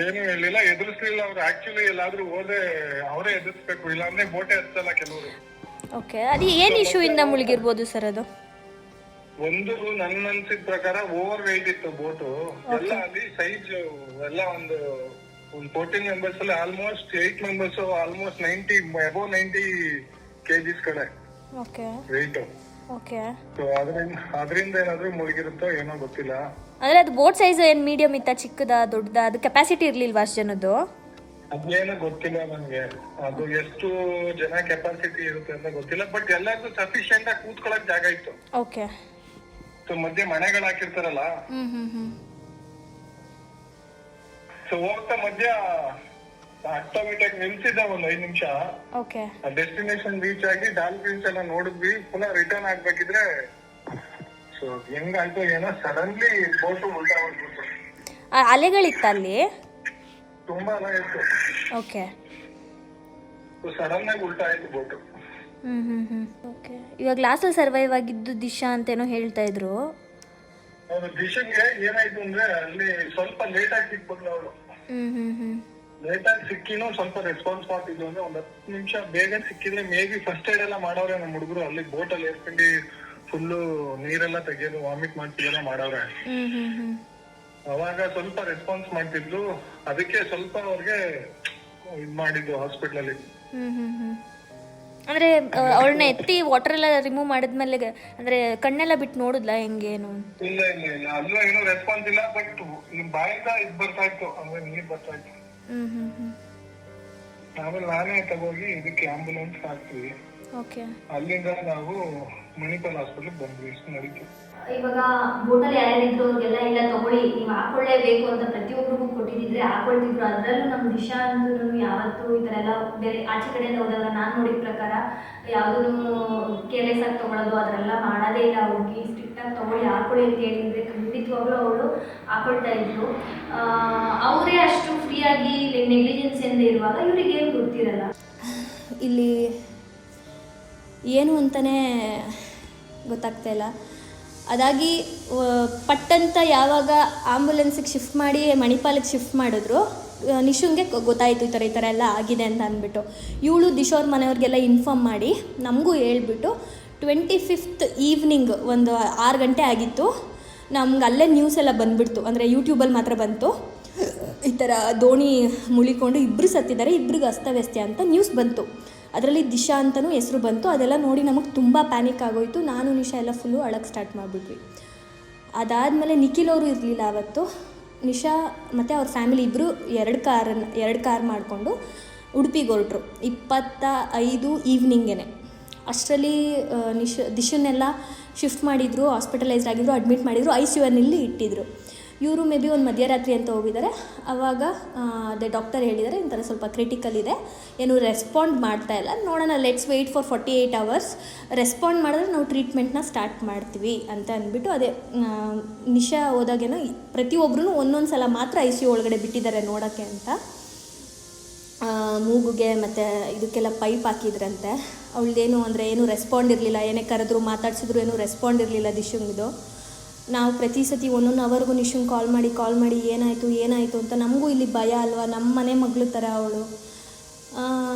ಏನು ಹೇಳಿಲ್ಲ, ಎದುರಿಸ್ಲಿಲ್ಲ ಅವ್ರು. ಆಕ್ಚುಲಿ ಎಲ್ಲಾದ್ರೂ ಹೋದ್ರೆ ಅವರೇ ಎದುರಿಸ್ಬೇಕು, ಇಲ್ಲಾಂದ್ರೆ ಬೋಟೇ ಹತ್ತಲ್ಲ ಕೆಲವರು. ಓಕೆ. ಅದು ಏನ್ ಇಶ್ಯೂ ಇಂದ ಮುಳುಗಿರ್ಬೋದು ಸರ್ ಅದು? ಒಂದು ನನ್ನ ಅನ್ಸಿದ ಪ್ರಕಾರ ಓವರ್ ವೆಯ್ಟ್ ಇತ್ತು ಬೋಟು ಎಲ್ಲ. ಅಲ್ಲಿ ಸೈಜ್ ಎಲ್ಲ ಒಂದು 14 ಮೆಂಬರ್ಸ್ ಅಲ್ಲಿ ಆಲ್ಮೋಸ್ಟ್ 8 ಮೆಂಬರ್ಸ್ ಆಲ್ಮೋಸ್ಟ್ 90 kgs ಕಡೆ ವೆಯ್ಟ್. ಓಕೆ. ಸೊ ಅದರಿಂದ ಏನಾದ್ರೂ ಮುಳುಗಿರುತ್ತೋ ಏನೋ ಗೊತ್ತಿಲ್ಲ. ಅಂದ್ರೆ ಅದು ಬೋಟ್ ಸೈಜ್ ಏನ್ ಮೀಡಿಯಂ ಇತ್ತಾ, ಚಿಕ್ಕದ ದೊಡ್ಡದ? ಅದು ಕೆಪಾಸಿಟಿ ಇರ್ಲಿಲ್ವಾ ಅಷ್ಟು ಜನದ್ದು? ಅದೇನೋ ಗೊತ್ತಿಲ್ಲ ನನಗೆ, ಅದು ಎಷ್ಟು ಜನ ಕೆಪಾಸಿಟಿ ಇರುತ್ತೆ ಅಂತ ಗೊತ್ತಿಲ್ಲ. ಬಟ್ ಎಲ್ಲರಿಗೂ ಸಫಿಶಿಯಂಟ್ ಆಗಿ ಕೂತ್ಕೊಳ್ಳೋಕೆ ಜಾಗ ಇತ್ತು. ಓಕೆ. ಸೊ ಮಧ್ಯೆ ಮನೆಗಳು ಹಾಕಿರ್ತಾರಲ್ಲ, ಸೊ ಹೋಗ್ತಾ ಮಧ್ಯ ಆಟೋಮೆಟಿಕ್ ನಿಲ್ಸಿದ್ದ ಒಂದು 5 ನಿಮಿಷ. ಓಕೆ. ಡೆಸ್ಟಿನೇಷನ್ ರೀಚ್ ಆಗಿ ಡಾಲ್ಫಿನ್ಸ್ ಎಲ್ಲ ನೋಡಿದ್ವಿ. ಪುನಃ ರಿಟರ್ನ್ ಆಗ್ಬೇಕಿದ್ರೆ ಸೊ ಹೆಂಗಾಯ್ತು ಏನೋ, ಸಡನ್ಲಿ ಬೋಟು ಉಲ್ಟಾ ಹೋಗ್ಬಿಟ್ಟು. ಅಲೆಗಳಿತ್ತ ಅಲ್ಲಿ? ತುಂಬಾ ಅಲೆ ಇತ್ತು. ಓಕೆ. ಸಡನ್ ಆಗಿ ಉಲ್ಟಾ ಆಯ್ತು ಬೋಟು. ಓಕೆ. ಇವಾಗ ಲಾಸ್ಟಲ್ಲಿ ಸರ್ವೈವ್ ಆಗಿದ್ದು ದಿಶಾ ಅಂತೇನೋ ಹೇಳ್ತಾ ಇದ್ರು. ಹೌದು, ದಿಶಾಗೆ ಏನಾಯ್ತು ಅಂದ್ರೆ ಅಲ್ಲಿ ಸ್ವಲ್ಪ ಲೇಟ್ ಆಗಿ ಸಿಕ್ಬಿಟ್ಲು ಅವಳು. ಲೇಟ್ ಆಗಿ ಸಿಕ್ಕಿನೂ ಸ್ವಲ್ಪ ರೆಸ್ಪಾನ್ಸ್ ಮಾಡ್ತಿದ್ಲು. ಅಂದ್ರೆ ಒಂದ್ 10 ನಿಮಿಷ ಬೇಗ ಸಿಕ್ಕಿದ್ರೆ ಮೇ ಬಿ ಫಸ್ಟ್ ಏಡ್ ಎಲ್ಲ ಮಾಡವ್ರೆ ನಮ್ಮ ಹುಡುಗರು. ಅಲ್ಲಿ ಬೋಟ್ ಅಲ್ಲಿ ಏರ್ಕೊಂಡು ಫುಲ್ಲು ನೀರೆಲ್ಲ ತೆಗೆಯೋದು, ವಾಮಿಟ್ ಮಾಡ್ತಿದ್ದೆಲ್ಲ ಮಾಡವ್ರೆ. ಅವಾಗ ಸ್ವಲ್ಪ ರೆಸ್ಪಾನ್ಸ್ ಮಾಡ್ತಿದ್ಲು, ಅದಕ್ಕೆ ಸ್ವಲ್ಪ ಅವ್ರಿಗೆ ಇದ್ ಮಾಡಿದ್ದು ಹಾಸ್ಪಿಟಲ್ ಅಲ್ಲಿ. ಅಂದ್ರೆ ಅವಳನ್ನ ಎತ್ತಿ ವಾಟರ್ ಎಲ್ಲ ರಿಮೂವ್ ಮಾಡಿದ್ಮೇಲೆ ಅಂದ್ರೆ ಕಣ್ಣೆಲ್ಲ ಬಿಟ್ಟು ನೋಡಿದ್ಲಾ ಹೆಂಗೇನು? ಇಲ್ಲ ಇಲ್ಲ ಇಲ್ಲ, ಅಲ್ಲ ಏನೋ ರೆಸ್ಪಾನ್ಸ್ ಇಲ್ಲ. ಬಟ್ ಬಾಯಿಂದ ಇದ್ ಬರ್ತಾ ಇತ್ತು, ಅಂದ್ರೆ ನೀರ್ ಬರ್ತಾ ಇತ್ತು. ಆಮೇಲೆ ನಾನೇ ತಗೋಗಿ ಇದಕ್ಕೆ ಆಂಬುಲೆನ್ಸ್ ಹಾಕ್ತೀವಿ. ಓಕೆ. ಅಲ್ಲಿಂದ ನಾವು ಮಣಿಪಾಲ್ ಹಾಸ್ಪಿಟಲ್ ಬಂದ್ವಿ. ನಡೀತು. ಇವಾಗ ಬೋಟಲ್ಲಿ ಯಾರ್ಯಾರಿದ್ರು ಅವ್ರಿಗೆಲ್ಲ ಇಲ್ಲ ತಗೊಳ್ಳಿ ನೀವು ಹಾಕೊಳ್ಳೇಬೇಕು ಅಂತ ಪ್ರತಿಯೊಬ್ಬರಿಗೂ ಕೊಟ್ಟಿದ್ದಿದ್ರೆ ಹಾಕೊಳ್ತಿದ್ರು. ಅದರಲ್ಲೂ ನಮ್ಮ ದಿಶಾ ಅಂತೂ ಯಾವತ್ತೂ ಈ ಥರ ಎಲ್ಲ ಬೇರೆ ಆಚೆ ಕಡೆಯಿಂದ ಹೋದಾಗ ನಾನು ನೋಡಿದ ಪ್ರಕಾರ ಯಾವುದೂ ಕೇರ್ಲೆಸ್ ಆಗಿ ತೊಗೊಳೋದು ಅದರೆಲ್ಲ ಮಾಡೋದೇ ಇಲ್ಲ. ಹುಡುಗಿ ಸ್ಟ್ರಿಕ್ಟಾಗಿ ತೊಗೊಳ್ಳಿ ಹಾಕೊಳ್ಳಿ ಅಂತ ಹೇಳಿದರೆ ಖಂಡಿತವಾಗ್ಲೂ ಅವಳು ಹಾಕೊಳ್ತಾ ಇದ್ರು. ಅವರೇ ಅಷ್ಟು ಫ್ರೀಯಾಗಿ ನೆಗ್ಲಿಜೆನ್ಸಿಯಿಂದ ಇರುವಾಗ ಇವರಿಗೇನು ಗೊತ್ತಿರಲ್ಲ. ಇಲ್ಲಿ ಏನು ಅಂತಲೇ ಗೊತ್ತಾಗ್ತಾಯಿಲ್ಲ. ಅದಾಗಿ ಪಟ್ಟಂತ ಯಾವಾಗ ಆಂಬುಲೆನ್ಸಿಗೆ ಶಿಫ್ಟ್ ಮಾಡಿ ಮಣಿಪಾಲಿಗೆ ಶಿಫ್ಟ್ ಮಾಡಿದ್ರು ನಿಶುಂಗೆ ಗೊತ್ತಾಯಿತು ಈ ಥರ ಎಲ್ಲ ಆಗಿದೆ ಅಂತ ಅಂದ್ಬಿಟ್ಟು. ಇವಳು ದಿಶೋರ್ ಮನೆಯವ್ರಿಗೆಲ್ಲ ಇನ್ಫಾರ್ಮ್ ಮಾಡಿ ನಮಗೂ ಹೇಳ್ಬಿಟ್ಟು 25th ಈವ್ನಿಂಗ್ ಒಂದು 6 ಗಂಟೆ ಆಗಿತ್ತು. ನಮ್ಗೆ ಅಲ್ಲೇ ನ್ಯೂಸ್ ಎಲ್ಲ ಬಂದುಬಿಡ್ತು, ಅಂದರೆ ಯೂಟ್ಯೂಬಲ್ಲಿ ಮಾತ್ರ ಬಂತು. ಈ ಥರ ದೋಣಿ ಮುಳಿಕೊಂಡು ಇಬ್ಬರು ಸತ್ತಿದ್ದಾರೆ, ಇಬ್ರಿಗೆ ಅಸ್ತವ್ಯಸ್ತ ಅಂತ ನ್ಯೂಸ್ ಬಂತು. ಅದರಲ್ಲಿ ದಿಶಾ ಅಂತಲೂ ಹೆಸರು ಬಂತು. ಅದೆಲ್ಲ ನೋಡಿ ನಮಗೆ ತುಂಬ ಪ್ಯಾನಿಕ್ ಆಗೋಯಿತು. ನಾನು ನಿಶಾ ಎಲ್ಲ ಫುಲ್ಲು ಅಳಕ್ಕೆ ಸ್ಟಾರ್ಟ್ ಮಾಡಿಬಿಟ್ವಿ. ಅದಾದಮೇಲೆ ನಿಖಿಲ್ ಅವರು ಇರಲಿಲ್ಲ ಆವತ್ತು. ನಿಶಾ ಮತ್ತು ಅವ್ರ ಫ್ಯಾಮಿಲಿ ಇಬ್ಬರು 2 ಕಾರ್ ಮಾಡಿಕೊಂಡು ಉಡುಪಿಗೆ ಹೊರಟ್ರು 25 ಈವ್ನಿಂಗೇ. ಅಷ್ಟರಲ್ಲಿ ದಿಶನ್ನೆಲ್ಲ ಶಿಫ್ಟ್ ಮಾಡಿದರು, ಹಾಸ್ಪಿಟಲೈಸ್ಡ್ ಆಗಿದ್ರು, ಅಡ್ಮಿಟ್ ಮಾಡಿದರು, ICUನಲ್ಲಿ ಇಟ್ಟಿದ್ರು. ಇವರು ಮೇ ಬಿ ಒಂದು ಮಧ್ಯರಾತ್ರಿ ಅಂತ ಹೋಗಿದ್ದಾರೆ. ಆವಾಗ ಅದೇ ಡಾಕ್ಟರ್ ಹೇಳಿದ್ದಾರೆ ಈ ಥರ ಸ್ವಲ್ಪ ಕ್ರಿಟಿಕಲ್ ಇದೆ, ಏನು ರೆಸ್ಪಾಂಡ್ ಮಾಡ್ತಾ ಇಲ್ಲ, ನೋಡೋಣ let's wait for 48 hours, respond ಮಾಡಿದ್ರೆ ನಾವು ಟ್ರೀಟ್ಮೆಂಟ್ನ ಸ್ಟಾರ್ಟ್ ಮಾಡ್ತೀವಿ ಅಂತ ಅಂದ್ಬಿಟ್ಟು. ಅದೇ ನಿಶಾ ಹೋದಾಗೇನೋ ಪ್ರತಿಯೊಬ್ಬರೂ ಒಂದೊಂದು ಸಲ ಮಾತ್ರ ICU ಒಳಗಡೆ ಬಿಟ್ಟಿದ್ದಾರೆ ನೋಡೋಕ್ಕೆ ಅಂತ. ಮೂಗುಗೆ ಮತ್ತು ಇದಕ್ಕೆಲ್ಲ ಪೈಪ್ ಹಾಕಿದ್ರಂತೆ. ಅವಳದೇನು ಅಂದರೆ ಏನೂ ರೆಸ್ಪಾಂಡ್ ಇರಲಿಲ್ಲ, ಏನೇ ಕರೆದ್ರು ಮಾತಾಡ್ಸಿದ್ರು ಏನೂ ರೆಸ್ಪಾಂಡ್ ಇರಲಿಲ್ಲ ದಿಶುಂಗಿದು. ನಾವು ಪ್ರತಿ ಸತಿ 1 ಅವರ್ಗೂ ನಿಶುಂಗ್ ಕಾಲ್ ಮಾಡಿ ಏನಾಯಿತು ಅಂತ. ನಮಗೂ ಇಲ್ಲಿ ಭಯ ಅಲ್ವಾ, ನಮ್ಮ ಮನೆ ಮಗಳು ಥರ ಅವಳು.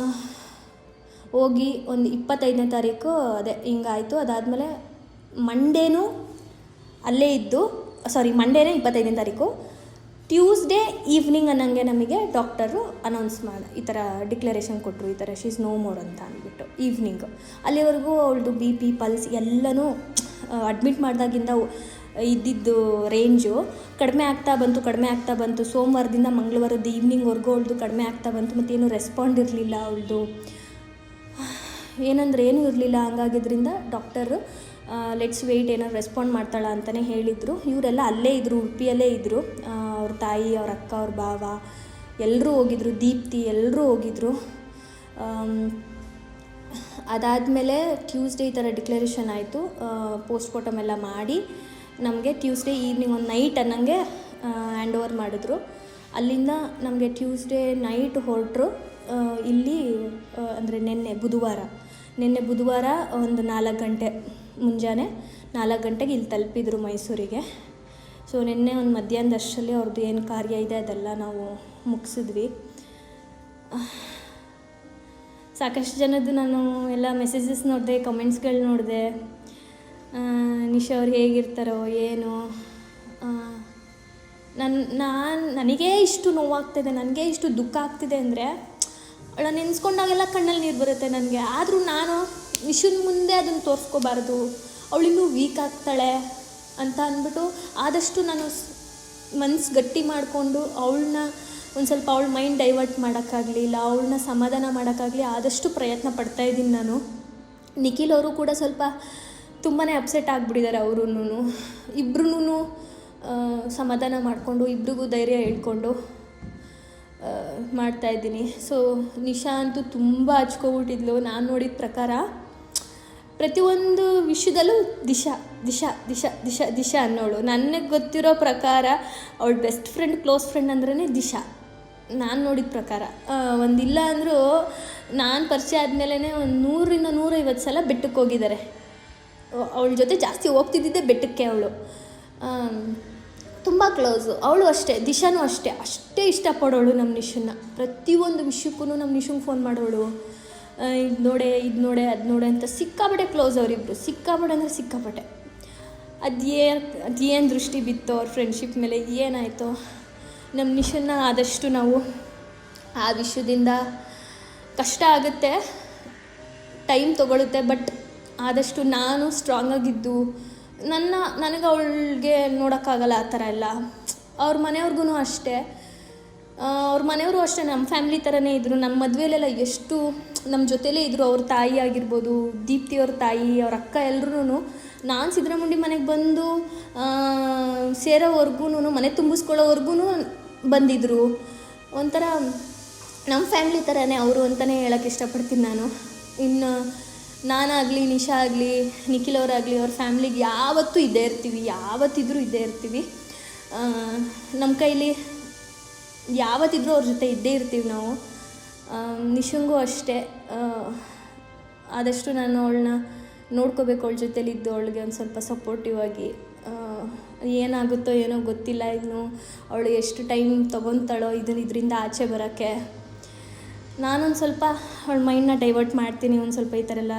ಹೋಗಿ ಒಂದು 25ನೇ ತಾರೀಕು ಅದೇ ಹಿಂಗಾಯಿತು. ಅದಾದಮೇಲೆ ಮಂಡೇನೂ ಅಲ್ಲೇ ಇದ್ದು, ಮಂಡೇನೇ 25ನೇ ತಾರೀಕು. ಟ್ಯೂಸ್ಡೇ ಈವ್ನಿಂಗ್ ಅನ್ನಂಗೆ ನಮಗೆ ಡಾಕ್ಟರು ಅನೌನ್ಸ್ ಮಾಡಿ ಈ ಥರ ಡಿಕ್ಲರೇಷನ್ ಕೊಟ್ಟರು, ಈ ಥರ ಶಿ ಈಸ್ ನೋ ಮೋರ್ ಅಂತ ಅಂದ್ಬಿಟ್ಟು ಈವ್ನಿಂಗು. ಅಲ್ಲಿವರೆಗೂ ಅವಳದು BP ಪಲ್ಸ್ ಎಲ್ಲನೂ ಅಡ್ಮಿಟ್ ಮಾಡಿದಾಗಿಂದ ಇದ್ದಿದ್ದು ರೇಂಜು ಕಡಿಮೆ ಆಗ್ತಾ ಬಂತು. ಸೋಮವಾರದಿಂದ ಮಂಗಳವಾರದ ಈವ್ನಿಂಗ್ವರೆಗೂ ಅವಳದು ಕಡಿಮೆ ಆಗ್ತಾ ಬಂತು. ಮತ್ತೇನು ರೆಸ್ಪಾಂಡ್ ಇರಲಿಲ್ಲ ಅವಳದು, ಏನಂದ್ರೆ ಏನೂ ಇರಲಿಲ್ಲ. ಹಂಗಾಗಿದ್ರಿಂದ ಡಾಕ್ಟರು ಲೆಟ್ಸ್ ವೆಯ್ಟ್, ಏನಾರು ರೆಸ್ಪಾಂಡ್ ಮಾಡ್ತಾಳ ಅಂತಲೇ ಹೇಳಿದರು. ಇವರೆಲ್ಲ ಅಲ್ಲೇ ಇದ್ದರು, ಉಡುಪಿಯಲ್ಲೇ ಇದ್ದರು. ಅವ್ರ ತಾಯಿ, ಅವ್ರ ಅಕ್ಕ, ಅವ್ರ ಭಾವ ಎಲ್ಲರೂ ಹೋಗಿದ್ರು, ದೀಪ್ತಿ ಎಲ್ಲರೂ ಹೋಗಿದ್ರು. ಅದಾದಮೇಲೆ ಟ್ಯೂಸ್ಡೇ ಈ ಥರ ಡಿಕ್ಲರೇಷನ್ ಆಯಿತು. ಪೋಸ್ಟ್ಮಾರ್ಟಮ್ ಎಲ್ಲ ಮಾಡಿ ನಮಗೆ ಟ್ಯೂಸ್ಡೇ ಈವ್ನಿಂಗ್ ಒಂದು ನೈಟ್ ಅನ್ನಂಗೆ ಹ್ಯಾಂಡ್ ಓವರ್ ಮಾಡಿದ್ರು. ಅಲ್ಲಿಂದ ನಮಗೆ ಟ್ಯೂಸ್ಡೇ ನೈಟ್ ಹೊರಟರು. ಇಲ್ಲಿ ಅಂದರೆ ನಿನ್ನೆ ಬುಧವಾರ ಒಂದು 4 ಗಂಟೆ ಮುಂಜಾನೆ 4 ಗಂಟೆಗೆ ಇಲ್ಲಿ ತಲುಪಿದ್ರು ಮೈಸೂರಿಗೆ. ಸೊ ನಿನ್ನೆ ಒಂದು ಮಧ್ಯಾಹ್ನದಷ್ಟರಲ್ಲಿ ಅವ್ರದ್ದು ಏನು ಕಾರ್ಯ ಇದೆ ಅದೆಲ್ಲ ನಾವು ಮುಗಿಸಿದ್ವಿ. ಸಾಕಷ್ಟು ಜನದ್ದು ನಾನು ಎಲ್ಲ ಮೆಸೇಜಸ್ ನೋಡಿದೆ, ಕಮೆಂಟ್ಸ್ಗಳು ನೋಡಿದೆ. ನಿಶಾ ಅವ್ರು ಹೇಗಿರ್ತಾರೋ ಏನೋ. ನನಗೇ ಇಷ್ಟು ನೋವಾಗ್ತಿದೆ, ನನಗೆ ಇಷ್ಟು ದುಃಖ ಆಗ್ತಿದೆ ಅಂದರೆ ಅವಳ ನೆನೆಸ್ಕೊಂಡಾಗೆಲ್ಲ ಕಣ್ಣಲ್ಲಿ ನೀರು ಬರುತ್ತೆ ನನಗೆ. ಆದರೂ ನಾನು ನಿಶುನ್ ಮುಂದೆ ಅದನ್ನು ತೋರಿಸ್ಕೋಬಾರ್ದು, ಅವಳಿನ್ನೂ ವೀಕ್ ಆಗ್ತಾಳೆ ಅಂತ ಅಂದ್ಬಿಟ್ಟು ಆದಷ್ಟು ನಾನು ಮನಸ್ಸು ಗಟ್ಟಿ ಮಾಡಿಕೊಂಡು ಅವಳನ್ನ ಒಂದು ಸ್ವಲ್ಪ ಅವಳ ಮೈಂಡ್ ಡೈವರ್ಟ್ ಮಾಡೋಕ್ಕಾಗಲಿ, ಇಲ್ಲ ಅವಳನ್ನ ಸಮಾಧಾನ ಮಾಡೋಕ್ಕಾಗಲಿ ಆದಷ್ಟು ಪ್ರಯತ್ನ ಪಡ್ತಾಯಿದ್ದೀನಿ ನಾನು. ನಿಖಿಲ್ ಅವರು ಕೂಡ ಸ್ವಲ್ಪ ತುಂಬಾ ಅಪ್ಸೆಟ್ ಆಗಿಬಿಟ್ಟಿದ್ದಾರೆ. ಅವರೂ ಇಬ್ಬರೂ ಸಮಾಧಾನ ಮಾಡಿಕೊಂಡು ಇಬ್ರಿಗೂ ಧೈರ್ಯ ಹೇಳ್ಕೊಂಡು ಮಾಡ್ತಾಯಿದ್ದೀನಿ. ಸೊ ನಿಶಾ ಅಂತೂ ತುಂಬ ಹಚ್ಕೊಬಿಟ್ಟಿದ್ಲು. ನಾನು ನೋಡಿದ ಪ್ರಕಾರ ಪ್ರತಿಯೊಂದು ವಿಷಯದಲ್ಲೂ ದಿಶಾ ಅನ್ನೋಳು. ನನಗೆ ಗೊತ್ತಿರೋ ಪ್ರಕಾರ ಅವಳ ಬೆಸ್ಟ್ ಫ್ರೆಂಡ್, ಕ್ಲೋಸ್ ಫ್ರೆಂಡ್ ಅಂದ್ರೇ ದಿಶಾ. ನಾನು ನೋಡಿದ ಪ್ರಕಾರ ಒಂದಿಲ್ಲ ಅಂದರೂ ನಾನು ಪರಿಚಯ ಆದಮೇಲೆ ಒಂದು 100-150 ಸಲ ಬೆಟ್ಟಕ್ಕೆ ಹೋಗಿದ್ದಾರೆ. ಅವಳ ಜೊತೆ ಜಾಸ್ತಿ ಹೋಗ್ತಿದ್ದಿದ್ದೆ ಬೆಟ್ಟಕ್ಕೆ. ಅವಳು ತುಂಬ ಕ್ಲೋಸು. ಅವಳು ಅಷ್ಟೇ, ದಿಶಾನೂ ಅಷ್ಟೇ ಇಷ್ಟಪಡೋಳು ನಮ್ಮ ನಿಶುನ್ನ. ಪ್ರತಿಯೊಂದು ವಿಷಯಕ್ಕೂ ನಮ್ಮ ನಿಶುಂಗೆ ಫೋನ್ ಮಾಡೋಳು, ಇದು ನೋಡೆ ಅದು ನೋಡೆ ಅಂತ. ಸಿಕ್ಕಾಪಟ್ಟೆ ಕ್ಲೋಸ್ ಅವರಿಬ್ಬರು, ಸಿಕ್ಕಾಪಟ್ಟೆ. ಅದೇನು ದೃಷ್ಟಿ ಬಿತ್ತೋ ಅವ್ರ ಫ್ರೆಂಡ್ಶಿಪ್ ಮೇಲೆ, ಏನಾಯಿತೋ. ನಮ್ಮ ನಿಶುನ್ನ ಆದಷ್ಟು ನಾವು ಆ ವಿಷಯದಿಂದ ಕಷ್ಟ ಆಗುತ್ತೆ, ಟೈಮ್ ತೊಗೊಳುತ್ತೆ, ಬಟ್ ಆದಷ್ಟು ನಾನು ಸ್ಟ್ರಾಂಗಾಗಿದ್ದು ನನಗೆ ಅವಳಿಗೆ ನೋಡೋಕ್ಕಾಗಲ್ಲ ಆ ಥರ ಎಲ್ಲ. ಅವ್ರ ಮನೆಯವ್ರಿಗೂ ಅಷ್ಟೇ, ಅವ್ರ ಮನೆಯವರು ಅಷ್ಟೇ ನಮ್ಮ ಫ್ಯಾಮಿಲಿ ಥರನೇ ಇದ್ದರು. ನಮ್ಮ ಮದುವೆಲೆಲ್ಲ ಎಷ್ಟು ನಮ್ಮ ಜೊತೆಲೇ ಇದ್ದರು. ಅವ್ರ ತಾಯಿ ಆಗಿರ್ಬೋದು, ದೀಪ್ತಿಯವ್ರ ತಾಯಿ, ಅವ್ರ ಅಕ್ಕ, ಎಲ್ಲರೂ ನಾನು ಸಿದ್ದರಾಮುಂಡಿ ಮನೆಗೆ ಬಂದು ಸೇರೋವರೆಗೂ ಮನೆ ತುಂಬಿಸ್ಕೊಳ್ಳೋವರೆಗೂ ಬಂದಿದ್ದರು. ಒಂಥರ ನಮ್ಮ ಫ್ಯಾಮ್ಲಿ ಥರನೇ ಅವರು ಅಂತಲೇ ಹೇಳೋಕ್ಕೆ ಇಷ್ಟಪಡ್ತೀನಿ ನಾನು. ಇನ್ನು ನಾನಾಗಲಿ, ನಿಶಾ ಆಗಲಿ, ನಿಖಿಲ್ ಅವರಾಗಲಿ, ಅವ್ರ ಫ್ಯಾಮ್ಲಿಗೆ ಯಾವತ್ತೂ ಇದ್ದೇ ಇರ್ತೀವಿ, ಯಾವತ್ತಿದ್ರೂ ಇದ್ದೇ ಇರ್ತೀವಿ. ನಮ್ಮ ಕೈಲಿ ಯಾವತ್ತಿದ್ರೂ ಅವ್ರ ಜೊತೆ ಇದ್ದೇ ಇರ್ತೀವಿ ನಾವು. ನಿಶಂಗೂ ಅಷ್ಟೇ, ಆದಷ್ಟು ನಾನು ಅವಳನ್ನ ನೋಡ್ಕೋಬೇಕು, ಅವಳ ಜೊತೆಲಿದ್ದು ಅವಳಿಗೆ ಒಂದು ಸ್ವಲ್ಪ ಸಪೋರ್ಟಿವ್ ಆಗಿ. ಏನಾಗುತ್ತೋ ಏನೋ ಗೊತ್ತಿಲ್ಲ, ಇನ್ನು ಅವಳು ಎಷ್ಟು ಟೈಮ್ ತೊಗೊತಾಳೋ ಇದರಿಂದ ಆಚೆ ಬರೋಕ್ಕೆ. ನಾನೊಂದು ಸ್ವಲ್ಪ ಅವಳ ಮೈಂಡನ್ನ ಡೈವರ್ಟ್ ಮಾಡ್ತೀನಿ, ಒಂದು ಸ್ವಲ್ಪ ಈ ಥರ ಎಲ್ಲ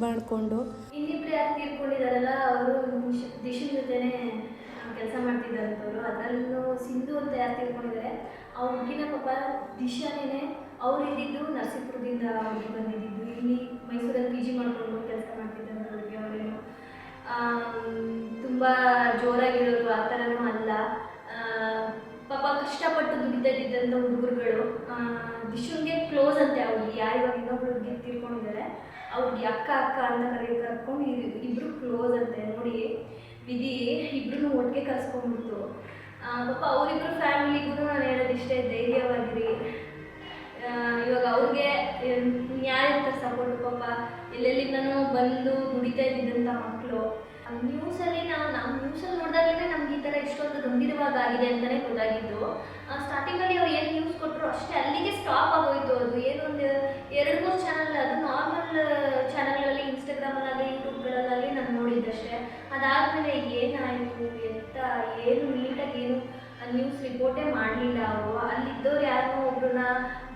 ಮಾಡಿಕೊಂಡು. ಇನ್ನಿಬ್ಬರು ಯಾರು ತೀರ್ಕೊಂಡಿದ್ದಾರಲ್ಲ, ಅವರು ದಿಶನ್ ಜೊತೆನೇ ಕೆಲಸ ಮಾಡ್ತಿದ್ದಂಥವ್ರು. ಅದರಲ್ಲೂ ಸಿಂಧು ಅಂತ ಯಾರು ತೀರ್ಕೊಂಡಿದ್ದಾರೆ, ಆ ಹುಡುಗಿನ ಪಾಪ ದಿಶಾನೇ. ಅವ್ರು ಇದ್ದಿದ್ದು ನರಸೀಪುರದಿಂದ ಅವ್ರಿಗೆ ಬಂದಿದ್ದು, ಇಲ್ಲಿ ಮೈಸೂರಲ್ಲಿ PG ಮಾಡಿಕೊಂಡು ಕೆಲಸ ಮಾಡ್ತಿದ್ದಂಥವ್ರಿಗೆ. ಅವರೇನು ತುಂಬ ಜೋರಾಗಿರೋರು ಆ ಥರನೂ ಅಲ್ಲ. ಪಾಪ ಕಷ್ಟಪಟ್ಟು ದುಡಿದಿದ್ದಂಥ ಹುಡುಗರುಗಳು. ದಿಶುಂಗೆ ಕ್ಲೋಸ್ ಅಂತೆ ಅವ್ರಿಗೆ, ಯಾರು ಇವಾಗ ಇನ್ನೊಬ್ರು ಹುಡುಗಿ ತೀರ್ಕೊಂಡಿದ್ದಾರೆ, ಅವ್ರಿಗೆ ಅಕ್ಕ ಅಂತ ಕರ್ಕೊಂಡು ಇಬ್ಬರು ಕ್ಲೋಸ್ ಅಂತೆ. ನೋಡಿ ವಿಧಿ ಇಬ್ಬರೂ ಒಟ್ಟಿಗೆ ಕರ್ಸ್ಕೊಂಡ್ಬಿಡ್ತು. ಪಾಪ ಅವರಿಬ್ಬರು ಫ್ಯಾಮಿಲಿಗೂ ನಾನು ಹೇಳೋದಿಷ್ಟೇ, ಧೈರ್ಯವಾಗಿರಿ. ಇವಾಗ ಅವ್ರಿಗೆ ಯಾರಿರ್ತಾರೆ ಸಪೋರ್ಟು? ಪಾಪ ಎಲ್ಲೆಲ್ಲಿಂದನೂ ಬಂದು ದುಡಿತಾ ಇದ್ದಿದ್ದಂಥ ಮಕ್ಕಳು. ನ್ಯೂಸಲ್ಲಿ ನಮ್ಮ ನ್ಯೂಸಲ್ಲಿ ನೋಡಿದಾಗಲೇ ನಮ್ಗೆ ಈ ಥರ ಇಷ್ಟೊಂದು ಗಂಭೀರವಾಗಿದೆ ಅಂತಲೇ ಗೊತ್ತಾಗಿದ್ದು. ಸ್ಟಾರ್ಟಿಂಗಲ್ಲಿ ಅವ್ರು ಏನು ನ್ಯೂಸ್ ಕೊಟ್ಟರು ಅಷ್ಟೇ, ಅಲ್ಲಿಗೆ ಸ್ಟಾಪ್ ಆಗೋಯಿತು. ಅದು ಏನೊಂದು 2-3 ಚಾನಲ್, ಅದು ನಾರ್ಮಲ್ ಚಾನಲ್ಗಳಲ್ಲಿ, ಇನ್ಸ್ಟಾಗ್ರಾಮಲ್ಲಾಗಲಿ ಯೂಟ್ಯೂಬ್ಗಳಲ್ಲಾಗಲಿ ನಾನು ನೋಡಿದ್ದಷ್ಟೇ. ಅದಾದಮೇಲೆ ಏನಾಯಿತು ಎಂತ ಏನು ನೀಟಾಗಿ ಏನು ನ್ಯೂಸ್ ರಿಪೋರ್ಟೇ ಮಾಡಲಿಲ್ಲ ಅವರು. ಅಲ್ಲಿದ್ದವ್ರು ಯಾರೋ ಒಬ್ರನ್ನ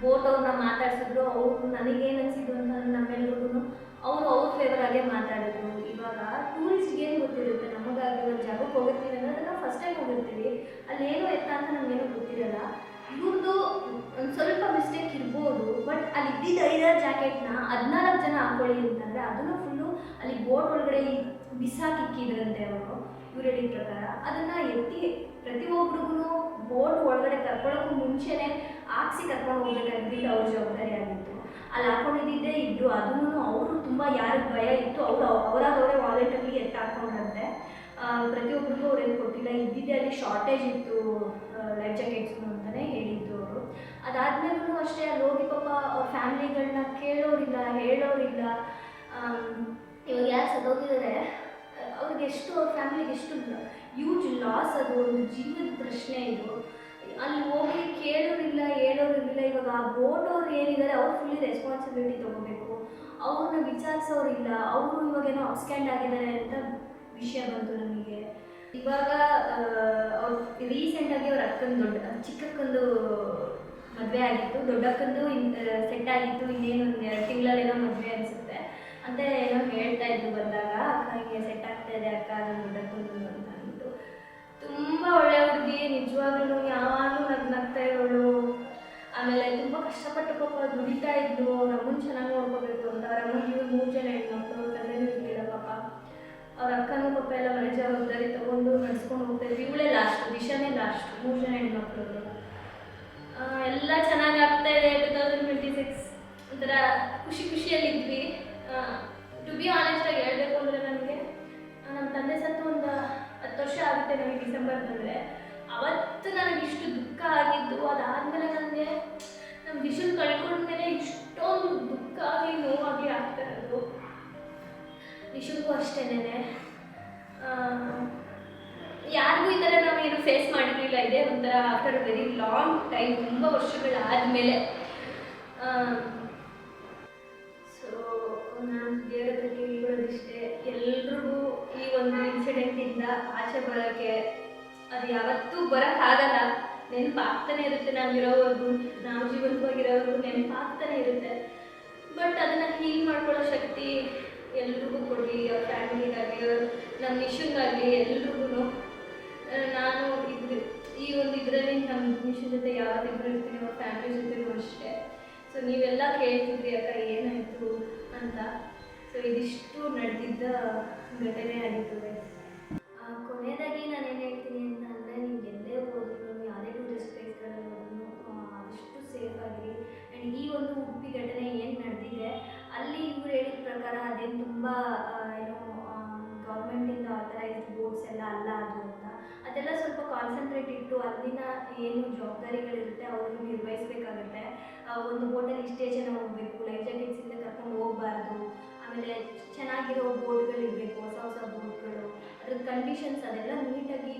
ಅವ್ರನ್ನ ಮಾತಾಡ್ಸಿದ್ರು. ಅವರು ನನಗೇನು ಅನಿಸಿದ್ದು ಅಂತ ನಮ್ಮೆಲ್ರಿಗೂ ಅವ್ರ ಫೇವರಾಗೇ ಮಾತಾಡಿದ್ರು. ಇವಾಗ ಟೂರಿಸ್ಟ್ಗೆ ಏನು ಗೊತ್ತಿರುತ್ತೆ? ನಮಗಾಗಿ ಒಂದು ಜಾಗಕ್ಕೆ ಹೋಗಿರ್ತೀವಿ ಅನ್ನೋದನ್ನು ಫಸ್ಟ್ ಟೈಮ್ ಹೋಗಿರ್ತೀವಿ, ಅಲ್ಲೇನೋ ಎತ್ತ ಅಂತ ನಮಗೇನೋ ಗೊತ್ತಿರಲ್ಲ. ಇವ್ರದ್ದು ಒಂದು ಸ್ವಲ್ಪ ಮಿಸ್ಟೇಕ್ ಇರ್ಬೋದು, ಬಟ್ ಅಲ್ಲಿ ಇದ್ದಿದ್ದ 5 ಜಾಕೆಟ್ನ 14 ಜನ ಹಾಕೊಳ್ಳಿ ಅಂತಂದರೆ ಅದನ್ನು ಫುಲ್ಲು ಅಲ್ಲಿ ಬೋಟ್ ಒಳಗಡೆ ಬಿಸಾಕಿಕ್ಕಿದ್ರಂತೆ ಅವರು. ಇವ್ರು ಹೇಳಿದ ಪ್ರಕಾರ ಅದನ್ನು ಎತ್ತಿ ಪ್ರತಿಯೊಬ್ಬರಿಗೂ ಬೋಟ್ ಒಳಗಡೆ ಕರ್ಕೊಳ್ಳೋಕ್ಕೂ ಮುಂಚೆನೇ ಹಾಕ್ಸಿ ಕರ್ಕೊಂಡು ಹೋಗ್ಬೇಕಾಗಿದ್ದು ಅವ್ರ ಜವಾಬ್ದಾರಿ ಆಗಿತ್ತು. ಅಲ್ಲಿ ಹಾಕೊಂಡಿದ್ದೇ ಇದ್ದು ಅದನ್ನು ಅವರು ತುಂಬ ಯಾರಿಗೆ ಭಯ ಇತ್ತು ಅವರೇ ವಾಲೆಟಲ್ಲಿ ಎತ್ತಿ ಹಾಕ್ಕೊಂಡ್ರಂತೆ. ಪ್ರತಿಯೊಬ್ಬರಿಗೂ ಅವ್ರೇನು ಕೊಟ್ಟಿಲ್ಲ, ಇದ್ದಿದ್ದೇ ಅಲ್ಲಿ ಶಾರ್ಟೇಜ್ ಇತ್ತು ಲೈಫ್ ಜಾಕೆಟ್ಸು ಅಂತಲೇ ಹೇಳಿದ್ದು ಅವರು. ಅದಾದಮೇಲೂ ಅಷ್ಟೇ ಅಲ್ಲಿ ಹೋಗಿ ಪಾಪ ಅವ್ರ ಫ್ಯಾಮ್ಲಿಗಳನ್ನ ಕೇಳೋರಿಲ್ಲ, ಹೇಳೋರಿಲ್ಲ. ಇವಾಗ ಯಾರು ಸತ್ತೋಗಿದ್ದಾರೆ ಅವ್ರಿಗೆ ಎಷ್ಟು, ಅವ್ರ ಫ್ಯಾಮಿಲಿಗೆ ಎಷ್ಟು ಹ್ಯೂಜ್ ಲಾಸ್, ಅದು ಒಂದು ಜೀವದ ಪ್ರಶ್ನೆ ಇದು. ಅಲ್ಲಿ ಹೋಗಿ ಕೇಳೋರಿಲ್ಲ, ಹೇಳೋರಿಲ್ಲ. ಇವಾಗ ಆ ಬೋಟ್ ಅವ್ರು ಏನಿದ್ದಾರೆ ಅವ್ರು ಫುಲ್ಲಿ ರೆಸ್ಪಾನ್ಸಿಬಿಲಿಟಿ ತೊಗೋಬೇಕು. ಅವ್ರನ್ನ ವಿಚಾರಿಸೋರಿಲ್ಲ. ಅವರು ಇವಾಗೇನೋ ಅಬ್ಸ್ಕ್ಯಾಂಡ್ ಆಗಿದ್ದಾರೆ ಅಂತ ವಿಷಯ ಬಂತು ನಮಗೆ. ಇವಾಗ ಅವ್ರು ರೀಸೆಂಟಾಗಿ ಅವ್ರ ಚಿಕ್ಕಕ್ಕಂದು ಮದುವೆ ಆಗಿತ್ತು, ದೊಡ್ಡಕ್ಕಂದು ಸೆಟ್ ಆಗಿತ್ತು. ಇನ್ನೇನು 2 ತಿಂಗಳಲ್ಲೇನೋ ಮದುವೆ ಅನಿಸುತ್ತೆ ಅಂತ ಏನೋ ಹೇಳ್ತಾ ಇದ್ದು ಬಂದಾಗ, ಅಕ್ಕ ಹಿಂಗೆ ಸೆಟ್ ಆಗ್ತಾ ಇದೆ ಅಕ್ಕ ನನ್ನ ದೊಡ್ಡಕ್ಕಂದು ಅಂತ ಅಂದ್ಬಿಟ್ಟು. ತುಂಬ ಒಳ್ಳೆ ಹುಡುಗಿ, ನಿಜವಾಗ್ಲೂ ಯಾವಾಗಲೂ ನಗ್ತಾ ಇರೋಳು. ಆಮೇಲೆ ತುಂಬ ಕಷ್ಟಪಟ್ಟು ಪಾಪ ದುಡಿತಾ ಇದ್ದು ಅವ್ರ ಅಮ್ಮನ ಚೆನ್ನಾಗಿ ನೋಡ್ಕೋಬೇಕು ಅಂತ. ಅವ್ರ ಅಮ್ಮನಿಗೆ 3 ಜನ ಹೆಣ್ಮಕ್ಳು, ತಂದೆನೂ ಇರಲಿಲ್ಲ ಪಾಪ. ಅವ್ರ ಅಕ್ಕನೂ ಪಾಪ ಎಲ್ಲ ಮನೆ ಜವಾಬ್ದಾರಿ ತೊಗೊಂಡು ನಡೆಸ್ಕೊಂಡು ಹೋಗ್ತಾ ಇದ್ವಿ. ಇವಳೇ ಲಾಸ್ಟು, ದಿಶಾನೇ ಲಾಸ್ಟ್, 3 ಜನ ಹೆಣ್ಮಕ್ಳು. ಎಲ್ಲ ಚೆನ್ನಾಗಿ ಆಗ್ತಾ ಇದೆ. 2026 ಒಂಥರ ಖುಷಿಯಲ್ಲಿದ್ವಿ. ಟು ಬಿ ಆನೆಸ್ಟಾಗಿ ಹೇಳಬೇಕು ಅಂದರೆ ನನಗೆ ನಮ್ಮ ತಂದೆ ಸತ್ತು ಒಂದು 10 ವರ್ಷ ಆಗುತ್ತೆ ನನಗೆ ಡಿಸೆಂಬರ್ ಬಂದರೆ. ಅವತ್ತು ನನಗಿಷ್ಟು ದುಃಖ ಆಗಿದ್ದು. ಅದಾದಮೇಲೆ ನನಗೆ ನಮ್ಮ ದಿಶನ್ ಕಳ್ಕೊಂಡ್ಮೇಲೆ ಇಷ್ಟೊಂದು ದುಃಖ ಆಗಿ ನೋವಾಗಿ ಆಗ್ತಾ ಇರೋದು. ದಿಶನ್ಗೂ ಅಷ್ಟೇನೆ. ಯಾರಿಗೂ ಈ ಥರ ನಾವೇನು ಫೇಸ್ ಮಾಡಿರಲಿಲ್ಲ. ಇದೆ ಒಂಥರ ಆಫ್ಟರ್ ವೆರಿ ಲಾಂಗ್ ಟೈಮ್, ತುಂಬ ವರ್ಷಗಳಾದಮೇಲೆ. ಸೊ ನಾನು ದೇವರ ಹತ್ರ ಕೇಳ್ಕೊಳ್ಳೋದಿಷ್ಟೇ, ಎಲ್ರಿಗೂ ಈ ಒಂದು ಇನ್ಸಿಡೆಂಟಿಂದ ಆಚೆ ಬರೋಕ್ಕೆ ಅದು ಯಾವತ್ತೂ ಬರೋಕ್ಕಾಗಲ್ಲ. ನೆನಪಾಗ್ತಾನೆ ಇರುತ್ತೆ, ನಾವಿರೋವರೆಗೂ, ನಾವು ಜೀವಂತವಾಗಿರೋವರೆಗೂ ನೆನಪಾಗ್ತಾನೆ ಇರುತ್ತೆ. ಬಟ್ ಅದನ್ನು ಹೀಲ್ ಮಾಡ್ಕೊಳ್ಳೋ ಶಕ್ತಿ ಎಲ್ರಿಗೂ ಕೊಡಲಿ, ಅವ್ರ ಫ್ಯಾಮಿಲಿಗಾಗಲಿ, ನಮ್ಮ ನಿಶುಂಗಾಗಲಿ, ಎಲ್ರಿಗೂ. ನಾನು ಈ ಒಂದು ಇದರಲ್ಲಿ ನಮ್ಮ ನಿಶು ಜೊತೆ ಯಾವತ್ತಿದ್ರು ಇರ್ತೀನಿ, ಅವ್ರ ಫ್ಯಾಮಿಲಿ ಜೊತೆಗೂ ಅಷ್ಟೇ. ಸೊ ನೀವೆಲ್ಲ ಕೇಳ್ತಿದ್ರಿ ಅಕ್ಕ ಏನಾಯಿತು ಅಂತ. ಸೊ ಇದಿಷ್ಟು ನಡೆದಿದ್ದ ಘಟನೆ ಆಗಿತ್ತು. ಕೊನೆಯದಾಗಿ ನಾನೇನು ಹೇಳ್ತೀನಿ ಅಂತ ಅಂದರೆ, ನಿಮ್ಗೆ ಎಲ್ಲೇ ಹೋದ್ರು, ಯಾವುದೇ ಟೂರಿಸ್ಟ್ ಪ್ಲೇಸ್ಗಳಲ್ಲಿ ಹೋದ್ರೂ ಆದಷ್ಟು ಸೇಫ್ ಆಗಿರಿ. ಆ್ಯಂಡ್ ಈ ಒಂದು ಉಡುಪಿ ಘಟನೆ ಏನು ನಡೆದಿದೆ ಅಲ್ಲಿ ಇವ್ರು ಹೇಳಿದ ಪ್ರಕಾರ ಅದೇನು ತುಂಬ ಏನೋ ಗೌರ್ಮೆಂಟ್ ಬೋಟ್ಸ್ ಎಲ್ಲ ಅಲ್ಲ ಅದು ಅಂತ, ಅದೆಲ್ಲ ಸ್ವಲ್ಪ ಕಾನ್ಸಂಟ್ರೇಟ್ ಇಟ್ಟು ಅಲ್ಲಿನ ಏನು ಜವಾಬ್ದಾರಿಗಳಿರುತ್ತೆ ಅವರು ನಿರ್ವಹಿಸಬೇಕಾಗುತ್ತೆ. ಒಂದು ಬೋಟಲ್ಲಿ ಇಷ್ಟೇ ಜನ ಹೋಗಬೇಕು, ಲೈಫ್ ಜಾಕೆಟ್ಸ್ ಇಂದ ಕರ್ಕೊಂಡು ಹೋಗಬಾರ್ದು, ಆಮೇಲೆ ಚೆನ್ನಾಗಿರೋ ಬೋಟ್ಗಳಿರಬೇಕು, ಹೊಸ ಹೊಸ ಬೋಟ್ಗಳು, ಅದ್ರ ಕಂಡೀಷನ್ಸ್ ಅದೆಲ್ಲ ನೀಟಾಗಿ